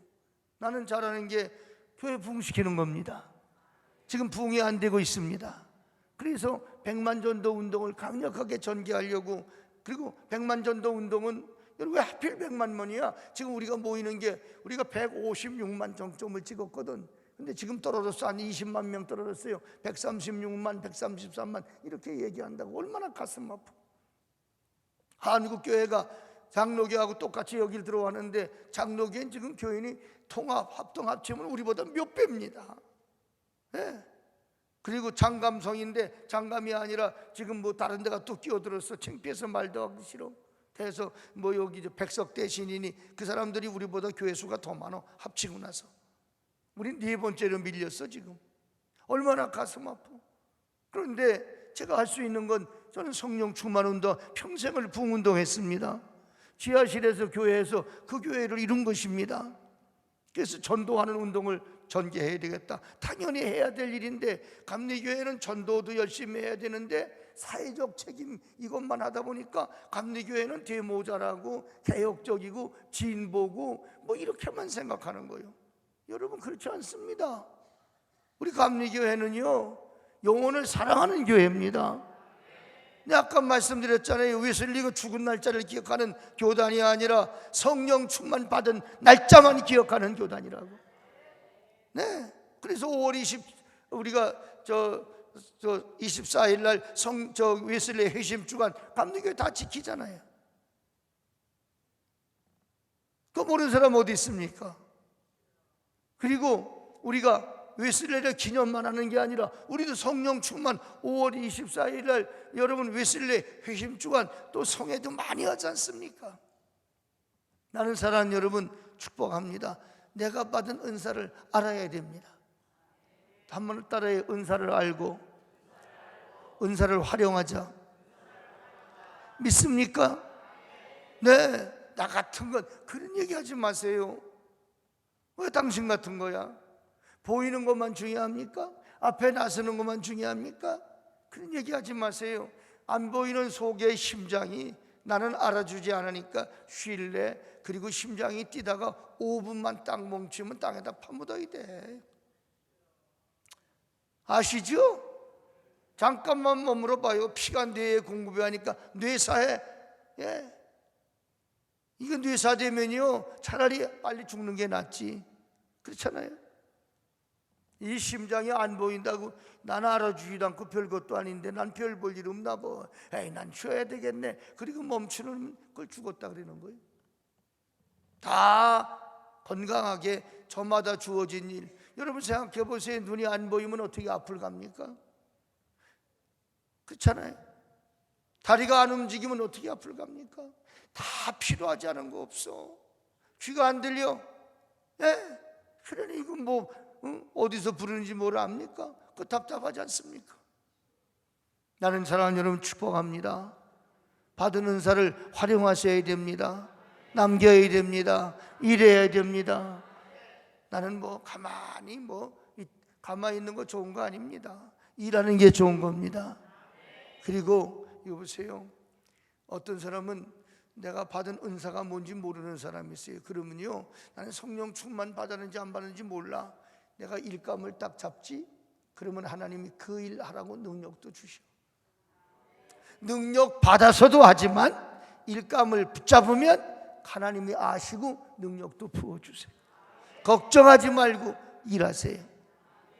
나는 잘하는 게 교회 부흥시키는 겁니다. 지금 부흥이 안 되고 있습니다. 그래서 100만 전도 운동을 강력하게 전개하려고. 그리고 100만 전도 운동은 여러분 왜 하필 100만 원이야? 지금 우리가 모이는 게 우리가 156만 정점을 찍었거든. 근데 지금 떨어졌어. 한 20만 명 떨어졌어요. 136만, 133만 이렇게 얘기한다고. 얼마나 가슴 아파. 한국교회가 장로교하고 똑같이 여길 들어왔는데, 장로교회는 지금 교인이 통합, 합동 합치면 우리보다 몇 배입니다. 네. 그리고 장감성인데 장감이 아니라 지금 뭐 다른 데가 또 끼어들었어. 창피해서 말도 하기 싫어. 그래서 뭐 여기 백석 대신이니 그 사람들이 우리보다 교회 수가 더 많아. 합치고 나서 우린 4번째로 밀렸어 지금. 얼마나 가슴 아파. 그런데 제가 할 수 있는 건, 저는 성령 충만 운동, 평생을 부흥 운동했습니다. 지하실에서 교회에서 그 교회를 이룬 것입니다. 그래서 전도하는 운동을 전개해야 되겠다. 당연히 해야 될 일인데, 감리교회는 전도도 열심히 해야 되는데 사회적 책임 이것만 하다 보니까 감리교회는 대모자라고 개혁적이고 진보고 뭐 이렇게만 생각하는 거예요. 여러분 그렇지 않습니다. 우리 감리교회는요, 영혼을 사랑하는 교회입니다. 내가 아까 말씀드렸잖아요. 웨슬리가 죽은 날짜를 기억하는 교단이 아니라 성령 충만 받은 날짜만 기억하는 교단이라고. 네. 그래서 5월 20 우리가 24일 날 웨슬리 회심 주간 감리교회 다 지키잖아요. 그거 모르는 사람 어디 있습니까? 그리고 우리가 웨슬레를 기념만 하는 게 아니라 우리도 성령 충만 5월 24일 날 여러분 웨슬레 회심 주간 또 성회도 많이 하지 않습니까? 나는 사랑하는 여러분 축복합니다. 내가 받은 은사를 알아야 됩니다. 한번 따라해. 은사를 알고 은사를 활용하자. 믿습니까? 네. 나 같은 건 그런 얘기 하지 마세요. 왜 당신 같은 거야? 보이는 것만 중요합니까? 앞에 나서는 것만 중요합니까? 그런 얘기 하지 마세요. 안 보이는 속의 심장이 나는 알아주지 않으니까 쉴래. 그리고 심장이 뛰다가 5분만 딱 멈추면 땅에다 파묻어야 돼. 아시죠? 잠깐만 머물러 봐요. 피가 뇌에 공급이 하니까 뇌사해. 예. 이거 뇌사되면요 차라리 빨리 죽는 게 낫지. 그렇잖아요. 이 심장이 안 보인다고 난 알아주지도 않고 별것도 아닌데 난 별 볼 일 없나 봐. 에이 난 쉬어야 되겠네. 그리고 멈추는 걸 죽었다 그러는 거예요. 다 건강하게 저마다 주어진 일. 여러분 생각해 보세요. 눈이 안 보이면 어떻게 앞을 갑니까? 그렇잖아요. 다리가 안 움직이면 어떻게 앞을 갑니까? 다 필요하지 않은 거 없어. 귀가 안 들려? 예? 그러니 이거 뭐 어디서 부르는지 뭘 압니까? 그거 답답하지 않습니까? 나는 사랑하는 여러분 축복합니다. 받은 은사를 활용하셔야 됩니다. 남겨야 됩니다. 일해야 됩니다. 나는 가만히 있는 거 좋은 거 아닙니다. 일하는 게 좋은 겁니다. 그리고 이거 보세요. 어떤 사람은 내가 받은 은사가 뭔지 모르는 사람이 있어요. 그러면요, 나는 성령 충만 받았는지 안 받았는지 몰라. 내가 일감을 딱 잡지? 그러면 하나님이 그 일 하라고 능력도 주셔. 능력 받아서도 하지만 일감을 붙잡으면 하나님이 아시고 능력도 부어주세요. 걱정하지 말고 일하세요.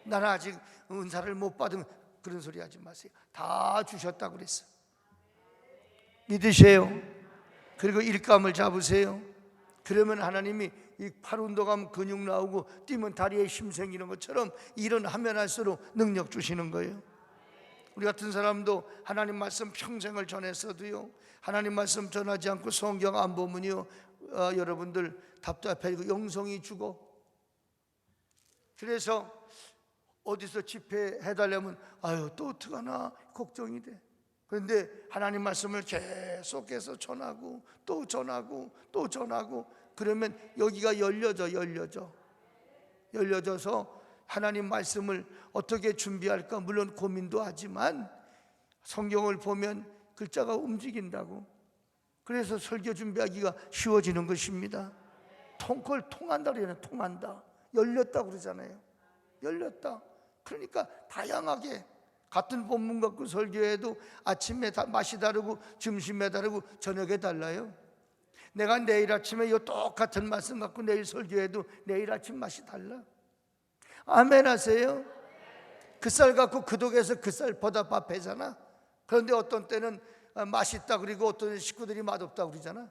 나는 아직 은사를 못 받은 그런 소리 하지 마세요. 다 주셨다고 그랬어. 믿으세요. 그리고 일감을 잡으세요. 그러면 하나님이 이 팔 운동하면 근육 나오고 뛰면 다리에 힘 생기는 것처럼 일은 하면 할수록 능력 주시는 거예요. 우리 같은 사람도 하나님 말씀 평생을 전했어도요, 하나님 말씀 전하지 않고 성경 안 보면요, 여러분들 답답해지고 영성이 죽어. 그래서 어디서 집회해달라면 아유 또 어떡하나 걱정이 돼. 그런데 하나님 말씀을 계속해서 전하고 또 전하고 또 전하고 그러면 여기가 열려져서 하나님 말씀을 어떻게 준비할까 물론 고민도 하지만 성경을 보면 글자가 움직인다고. 그래서 설교 준비하기가 쉬워지는 것입니다. 그걸 통한다 그러잖아요. 통한다. 열렸다 그러잖아요. 열렸다. 그러니까 다양하게 같은 본문 갖고 설교해도 아침에 맛이 다르고 점심에 다르고 저녁에 달라요. 내가 내일 아침에 이 똑같은 말씀 갖고 내일 설교해도 내일 아침 맛이 달라. 아멘 하세요. 그 쌀 갖고 그 독에서 그 쌀 보답하잖아. 그런데 어떤 때는 맛있다 그리고 어떤 식구들이 맛없다 그러잖아.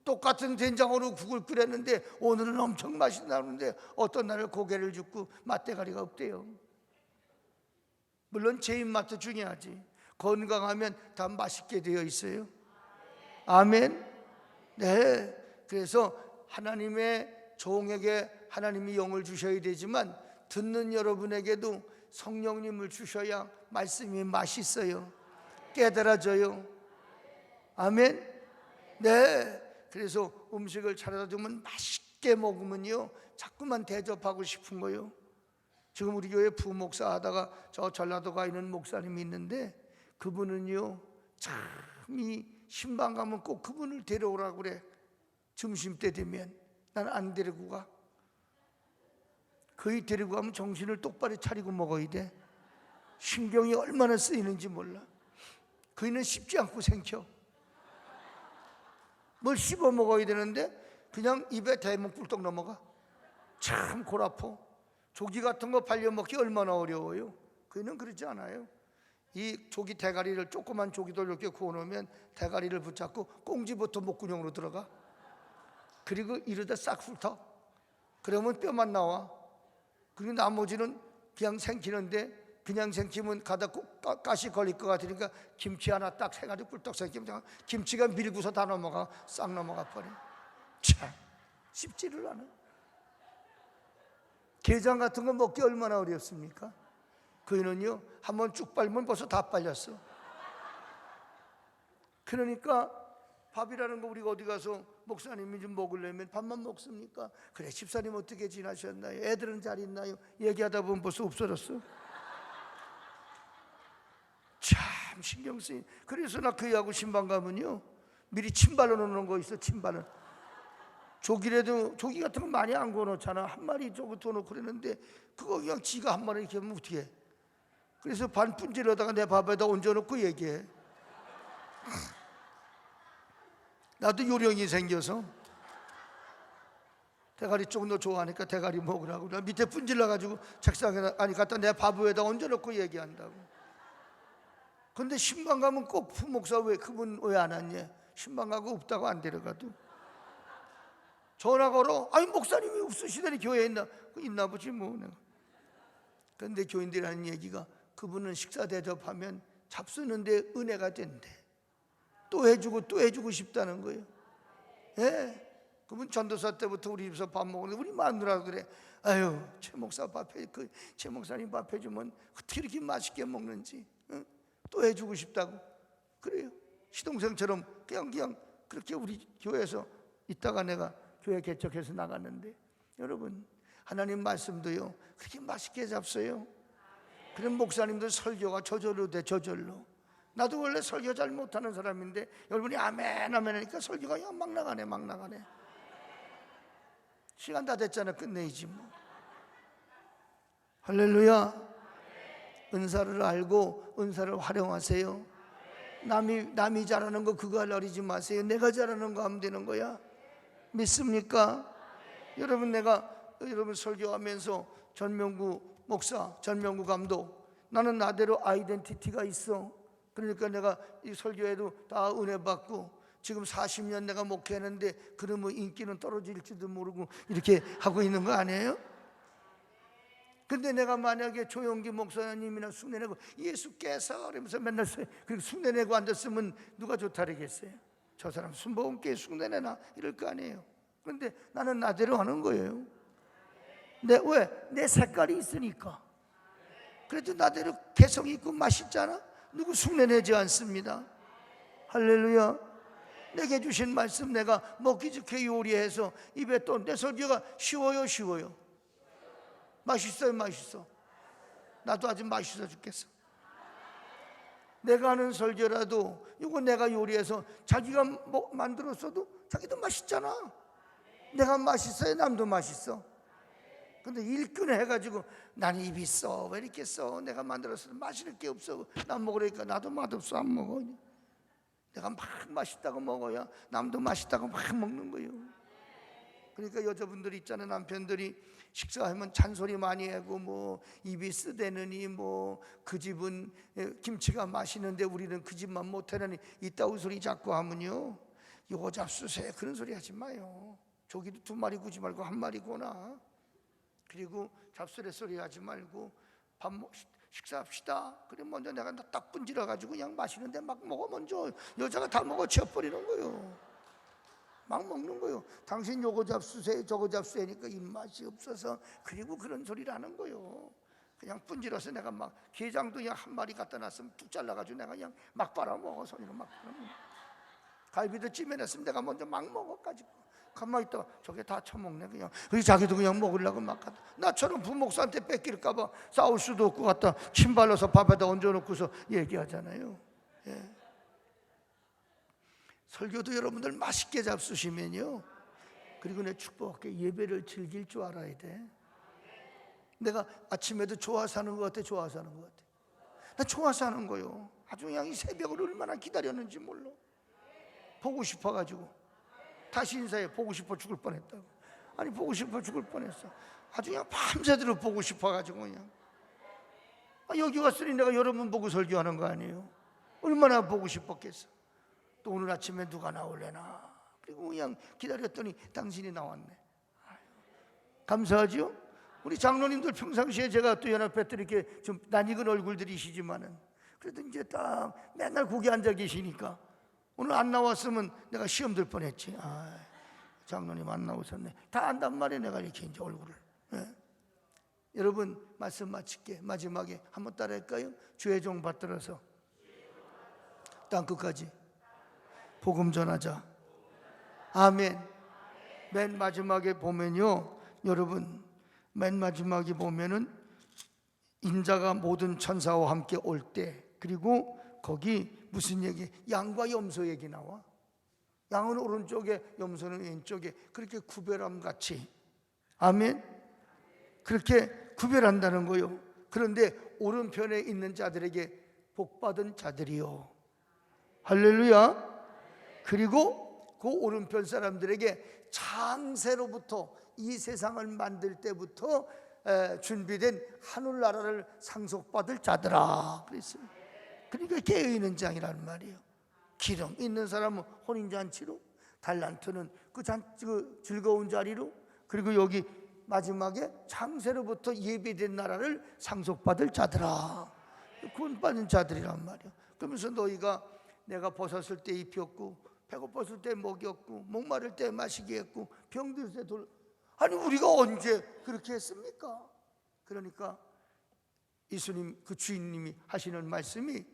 똑같은 된장으로 국을 끓였는데 오늘은 엄청 맛이 나는데 어떤 날은 고개를 줍고 맛대가리가 없대요. 물론 제 입맛도 중요하지. 건강하면 다 맛있게 되어 있어요. 아멘. 네. 그래서 하나님의 종에게 하나님이 영을 주셔야 되지만 듣는 여러분에게도 성령님을 주셔야 말씀이 맛있어요. 깨달아져요. 아멘. 네. 그래서 음식을 차려다 주면 맛있게 먹으면요 자꾸만 대접하고 싶은 거예요. 지금 우리 교회 부목사 하다가 저 전라도 가 있는 목사님이 있는데 그분은요 참 이 신방 가면 꼭 그분을 데려오라고 그래. 점심때 되면 난 안 데리고 가. 거의 데리고 가면 정신을 똑바로 차리고 먹어야 돼. 신경이 얼마나 쓰이는지 몰라. 그이는 씹지 않고 생겨. 뭘 씹어 먹어야 되는데 그냥 입에 대문 꿀떡 넘어가. 참 골 아파. 조기 같은 거 발려 먹기 얼마나 어려워요. 그이는 그렇지 않아요. 이 조기 대가리를 조그만 조기도 이렇게 구워놓으면 대가리를 붙잡고 꽁지부터 목구멍으로 들어가. 그리고 이러다 싹 훑어. 그러면 뼈만 나와. 그리고 나머지는 그냥 생기는데 그냥 생기면 가다 가시 걸릴 것 같으니까 김치 하나 딱 세 가지 꿀떡 생기면 김치가 밀고서 다 넘어가. 싹 넘어가 버려. 참 쉽지를 않아. 게장 같은 거 먹기 얼마나 어렵습니까? 그이는요 한번 쭉 빨면 벌써 다 빨렸어. 그러니까 밥이라는 거 우리가 어디 가서 목사님이 좀 먹으려면 밥만 먹습니까? 그래 집사님 어떻게 지나셨나요? 애들은 잘 있나요? 얘기하다 보면 벌써 없어졌어. 참 신경 쓰인. 그래서 나 그이하고 신방 가면요 미리 침발로 놓는 거 있어. 침발은 조기라도 조기 같은 거 많이 안 구워놓잖아. 한 마리 저부터 놓고 그랬는데 그거 그냥 지가 한 마리 이렇게 하면 어떻게 해. 그래서 반 분질러다가 내 밥에다 얹어놓고 얘기해. 나도 요령이 생겨서 대가리 쪽 너 좋아하니까 대가리 먹으라고. 나 밑에 분질러가지고 책상에 아니 갖다 내 밥 위에다 얹어놓고 얘기한다고. 근데 신방 가면 꼭 부목사 왜 그분 왜 안 왔냐? 신방 가고 없다고 안 데려가도 전화 걸어. 아니 목사님이 없으시다니 교회에 있나 보지 뭐. 그런데 교인들이 하는 얘기가 그분은 식사 대접하면 잡수는데 은혜가 된대. 또 해주고 또 해주고 싶다는 거예요. 예. 그분 전도사 때부터 우리 집에서 밥 먹는데 우리 마누라도 그래. 아유, 최 목사님 밥 해주면 어떻게 이렇게 맛있게 먹는지, 응? 또 해주고 싶다고 그래요. 시동생처럼 그냥 그렇게 우리 교회에서 있다가 내가 교회 개척해서 나갔는데, 여러분 하나님 말씀도요 그렇게 맛있게 잡숴요. 그런 목사님들 설교가 저절로 돼, 저절로. 나도 원래 설교 잘 못하는 사람인데 여러분이 아멘 아멘 하니까 설교가 그냥 막 나가네. 시간 다 됐잖아. 끝내야지 뭐. 할렐루야. 은사를 알고 은사를 활용하세요. 남이 잘하는 거 그거 하려고 마세요. 내가 잘하는 거 하면 되는 거야. 믿습니까? 여러분, 내가 여러분 설교하면서 전명구 목사, 전명구 감독, 나는 나대로 아이덴티티가 있어. 그러니까 내가 이 설교에도 다 은혜 받고 지금 40년 내가 목회했는데 그러면 인기는 떨어질지도 모르고 이렇게 하고 있는 거 아니에요? 근데 내가 만약에 조용기 목사님이나 흉내내고 예수께서 그러면서 맨날 그렇게 흉내내고 앉았으면 누가 좋다 그러겠어요? 저 사람 순복음교회 흉내내나 이럴 거 아니에요. 그런데 나는 나대로 하는 거예요. 왜? 내 색깔이 있으니까. 그래도 나대로 개성이 있고 맛있잖아. 누구 흉내내지 않습니다. 할렐루야. 내게 주신 말씀 내가 먹기 좋게 요리해서 입에 또 내 설교가 쉬워요. 맛있어. 나도 아주 맛있어 죽겠어. 내가 하는 설교라도 이거 내가 요리해서 자기가 만들었어도 자기도 맛있잖아. 내가 맛있어야 남도 맛있어. 근데 일꾼 해가지고 나는 입이 써, 왜 이렇게 써? 내가 만들었어도 마실 게 없어. 난 먹으니까 나도 맛없어, 안 먹어. 내가 막 맛있다고 먹어야 남도 맛있다고 막 먹는 거예요. 그러니까 여자분들이 있잖아요. 남편들이 식사하면 잔소리 많이 하고 뭐 입이 쓰대느니 뭐 그 집은 김치가 맛있는데 우리는 그 집만 못하느니 이따위 소리 자꾸 하면요, 요거 잡수세요. 그런 소리 하지 마요. 조기도 2마리 구지 말고 1마리 구나. 그리고 잡수레 소리 하지 말고 식사합시다. 그래 먼저 내가 딱 분질러 가지고 그냥 마시는데 막 먹어. 먼저 여자가 다 먹어 치워버리는 거예요. 막 먹는 거예요. 당신 요거 잡수세요 저거 잡수세요니까 입맛이 없어서 그리고 그런 소리를 하는 거예요. 그냥 분질러서 내가 막 게장도 그냥 1마리 갖다 놨으면 뚝 잘라가지고 내가 그냥 막 빨아먹어. 손으로 막 빨아먹어. 갈비도 찌면했으면 내가 먼저 막 먹어가지고 가만히 있다가 저게 다 처먹네 그냥. 자기도 그냥 먹으려고 막 갖다. 나처럼 부목사한테 뺏길까봐 싸울 수도 없고 갖다 침 발라서 밥에다 얹어놓고서 얘기하잖아요. 예. 설교도 여러분들 맛있게 잡수시면요, 그리고 내 축복할게, 예배를 즐길 줄 알아야 돼. 내가 아침에도 좋아서 하는 것 같아. 좋아서 하는 것 같아. 나 좋아서 하는 거요. 아주 그냥 이 새벽을 얼마나 기다렸는지 몰라. 보고 싶어가지고 다시 인사해. 보고 싶어 죽을 뻔했다고. 아니 보고 싶어 죽을 뻔했어. 아주 그냥 밤새도록 보고 싶어가지고 그냥. 여기 왔으니 내가 여러분 보고 설교하는 거 아니에요? 얼마나 보고 싶었겠어. 또 오늘 아침에 누가 나올래나. 그리고 그냥 기다렸더니 당신이 나왔네. 감사하죠? 우리 장로님들 평상시에 제가 또 연합회 때 이렇게 좀 낯익은 얼굴들이시지만은 그래도 이제 딱 맨날 거기 앉아 계시니까 오늘 안 나왔으면 내가 시험 들 뻔했지. 장로님 안 나오셨네. 다 안단 말이야 내가 이렇게 이제 얼굴을. 네. 여러분 말씀 마칠게. 마지막에 한번 따라할까요? 주의 종 받들어서 땅끝까지 복음 전하자. 아멘. 맨 마지막에 보면요, 여러분 맨 마지막에 보면은 인자가 모든 천사와 함께 올 때, 그리고 거기 무슨 얘기? 양과 염소 얘기 나와. 양은 오른쪽에 염소는 왼쪽에. 그렇게 구별함 같이. 아멘. 그렇게 구별한다는 거요. 그런데 오른편에 있는 자들에게 복받은 자들이요. 할렐루야. 그리고 그 오른편 사람들에게 창세로부터 이 세상을 만들 때부터 준비된 하늘나라를 상속받을 자들아 그랬어요. 그러니까 깨어있는 장이라는 말이에요. 기름 있는 사람은 혼인잔치로, 달란트는 그 즐거운 자리로, 그리고 여기 마지막에 창세로부터 예비된 나라를 상속받을 자들아, 구원받은 자들이란 말이에요. 그러면서 너희가 내가 벗었을 때 입혔고, 배고팠을 때 먹였고, 목마를 때 마시게 했고, 병들 때 아니 우리가 언제 그렇게 했습니까? 그러니까 예수님, 그 주인님이 하시는 말씀이,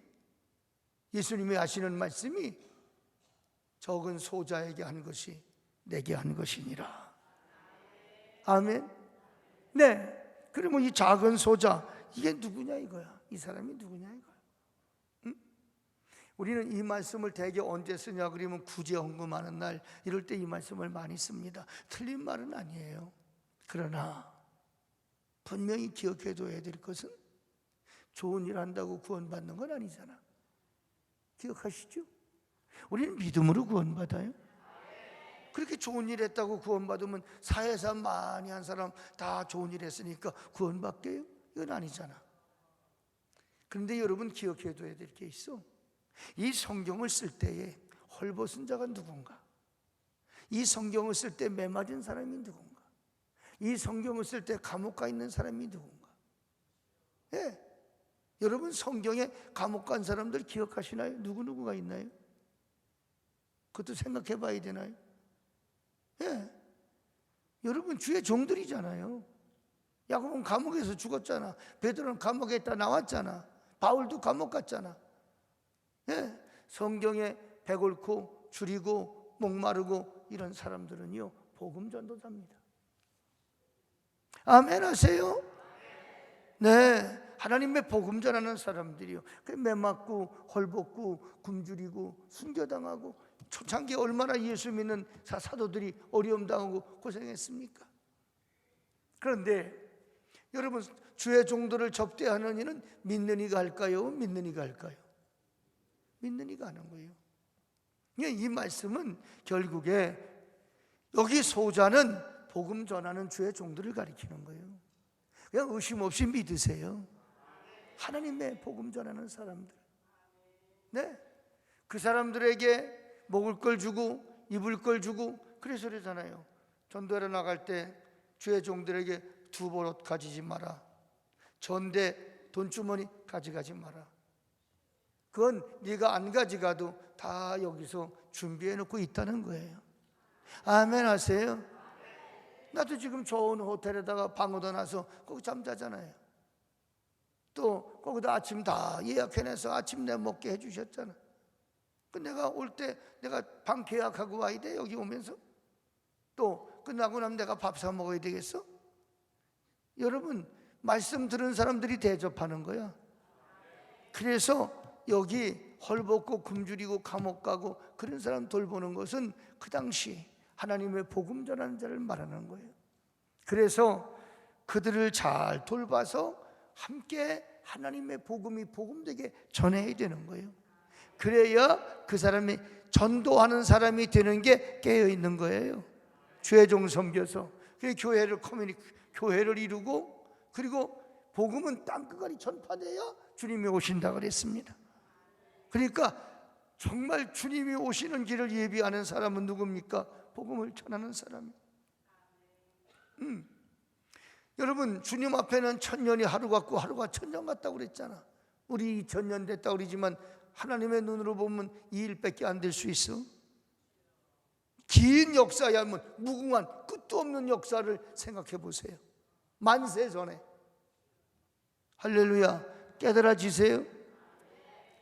예수님이 하시는 말씀이 적은 소자에게 한 것이 내게 한 것이니라. 아멘. 네. 그러면 이 작은 소자, 이게 누구냐 이거야. 이 사람이 누구냐 이거야. 응? 우리는 이 말씀을 대개 언제 쓰냐 그러면 구제 헌금하는 날, 이럴 때 이 말씀을 많이 씁니다. 틀린 말은 아니에요. 그러나 분명히 기억해둬야 될 것은 좋은 일 한다고 구원받는 건 아니잖아. 기억하시죠? 우리는 믿음으로 구원받아요. 그렇게 좋은 일 했다고 구원받으면 사회에서 많이 한 사람 다 좋은 일 했으니까 구원받게요? 이건 아니잖아. 그런데 여러분 기억해둬야 될 게 있어. 이 성경을 쓸 때에 헐벗은 자가 누군가? 이 성경을 쓸 때 매맞은 사람이 누군가? 이 성경을 쓸 때 감옥 가 있는 사람이 누군가? 예. 여러분 성경에 감옥 간 사람들 기억하시나요? 누구누구가 있나요? 그것도 생각해 봐야 되나요? 예. 여러분 주의 종들이잖아요. 야곱은 감옥에서 죽었잖아. 베드로는 감옥에 있다 나왔잖아. 바울도 감옥 갔잖아. 예. 성경에 배골고 줄이고 목마르고 이런 사람들은요 복음 전도자입니다. 아멘 하세요? 네. 하나님의 복음 전하는 사람들이요. 매맞고 헐벗고 굶주리고 순교당하고 초창기에 얼마나 예수 믿는 사도들이 어려움 당하고 고생했습니까? 그런데 여러분 주의 종들을 접대하는 이는 믿는 이가 할까요? 믿는 이가 할까요? 믿는 이가 하는 거예요. 이 말씀은 결국에 여기 소자는 복음 전하는 주의 종들을 가리키는 거예요. 그냥 의심 없이 믿으세요. 하나님의 복음 전하는 사람들. 네, 그 사람들에게 먹을 걸 주고 입을 걸 주고, 그래서 그러잖아요. 전도하러 나갈 때 주의 종들에게 두벌옷 가지지 마라. 전대 돈주머니 가져가지 마라. 그건 네가 안 가져가도 다 여기서 준비해 놓고 있다는 거예요. 아멘 하세요? 나도 지금 좋은 호텔에다가 방 얻어놔서 거기 잠자잖아요. 또 거기다 아침 다 예약해놔서 아침 내 먹게 해주셨잖아. 그 내가 올 때 내가 방 계약하고 와야 돼. 여기 오면서 또 끝나고 나면 내가 밥 사 먹어야 되겠어? 여러분 말씀 들은 사람들이 대접하는 거야. 그래서 여기 헐벗고 굶주리고 감옥 가고 그런 사람 돌보는 것은 그 당시 하나님의 복음 전하는 자를 말하는 거예요. 그래서 그들을 잘 돌봐서 함께 하나님의 복음이 복음되게 전해야 되는 거예요. 그래야 그 사람이 전도하는 사람이 되는 게 깨어 있는 거예요. 주의 종 섬겨서 교회를 이루고, 그리고 복음은 땅끝까지 전파돼야 주님이 오신다 그랬습니다. 그러니까 정말 주님이 오시는 길을 예비하는 사람은 누굽니까? 복음을 전하는 사람이. 여러분 주님 앞에는 1000년이 하루 같고 하루가 1000년 같다고 그랬잖아. 우리 2000년 됐다고 그러지만 하나님의 눈으로 보면 2일밖에 안 될 수 있어. 긴 역사야면 무궁한 끝도 없는 역사를 생각해 보세요. 만세 전에. 할렐루야. 깨달아지세요?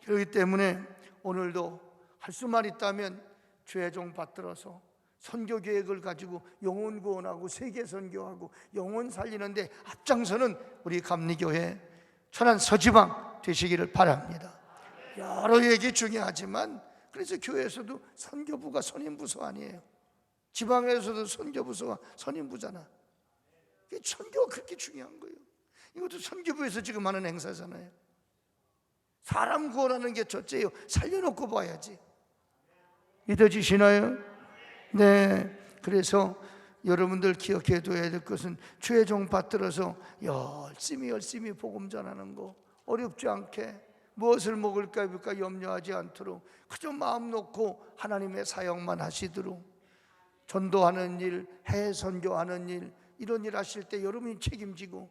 그렇기 때문에 오늘도 할 수만 있다면 주의 종 받들어서 선교 계획을 가지고 영혼 구원하고 세계 선교하고 영혼 살리는데 앞장서는 우리 감리교회 천안 서지방 되시기를 바랍니다. 여러 얘기 중요하지만 그래서 교회에서도 선교부가 선임부서 아니에요. 지방에서도 선교부서가 선임부잖아. 선교가 그렇게 중요한 거예요. 이것도 선교부에서 지금 하는 행사잖아요. 사람 구원하는 게 첫째예요. 살려놓고 봐야지. 믿어지시나요? 네. 그래서 여러분들 기억해둬야 될 것은 주의 종 받들어서 열심히 복음 전하는 거, 어렵지 않게 무엇을 먹을까 입을까 염려하지 않도록 그저 마음 놓고 하나님의 사역만 하시도록, 전도하는 일, 해외 선교하는 일, 이런 일 하실 때 여러분이 책임지고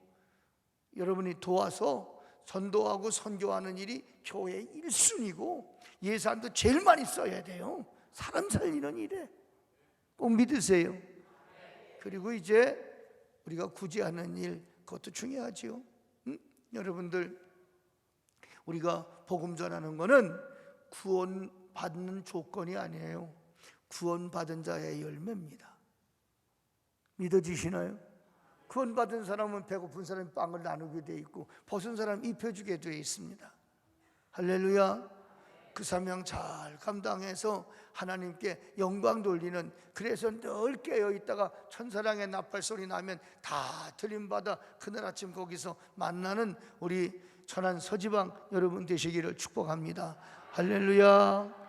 여러분이 도와서 전도하고 선교하는 일이 교회의 1순위고 예산도 제일 많이 써야 돼요. 사람 살리는 일에 꼭 믿으세요. 그리고 이제 우리가 굳이 하는 일, 그것도 중요하지요. 여러분들, 우리가 복음 전하는 거는 구원받는 조건이 아니에요. 구원받은 자의 열매입니다. 믿어지시나요? 구원받은 사람은 배고픈 사람이 빵을 나누게 돼 있고 벗은 사람 입혀주게 돼 있습니다. 할렐루야. 그 사명 잘 감당해서 하나님께 영광 돌리는, 그래서 늘 깨어 있다가 천사랑의 나팔 소리 나면 다 들림받아 그날 아침 거기서 만나는 우리 천안 서지방 여러분 되시기를 축복합니다. 할렐루야.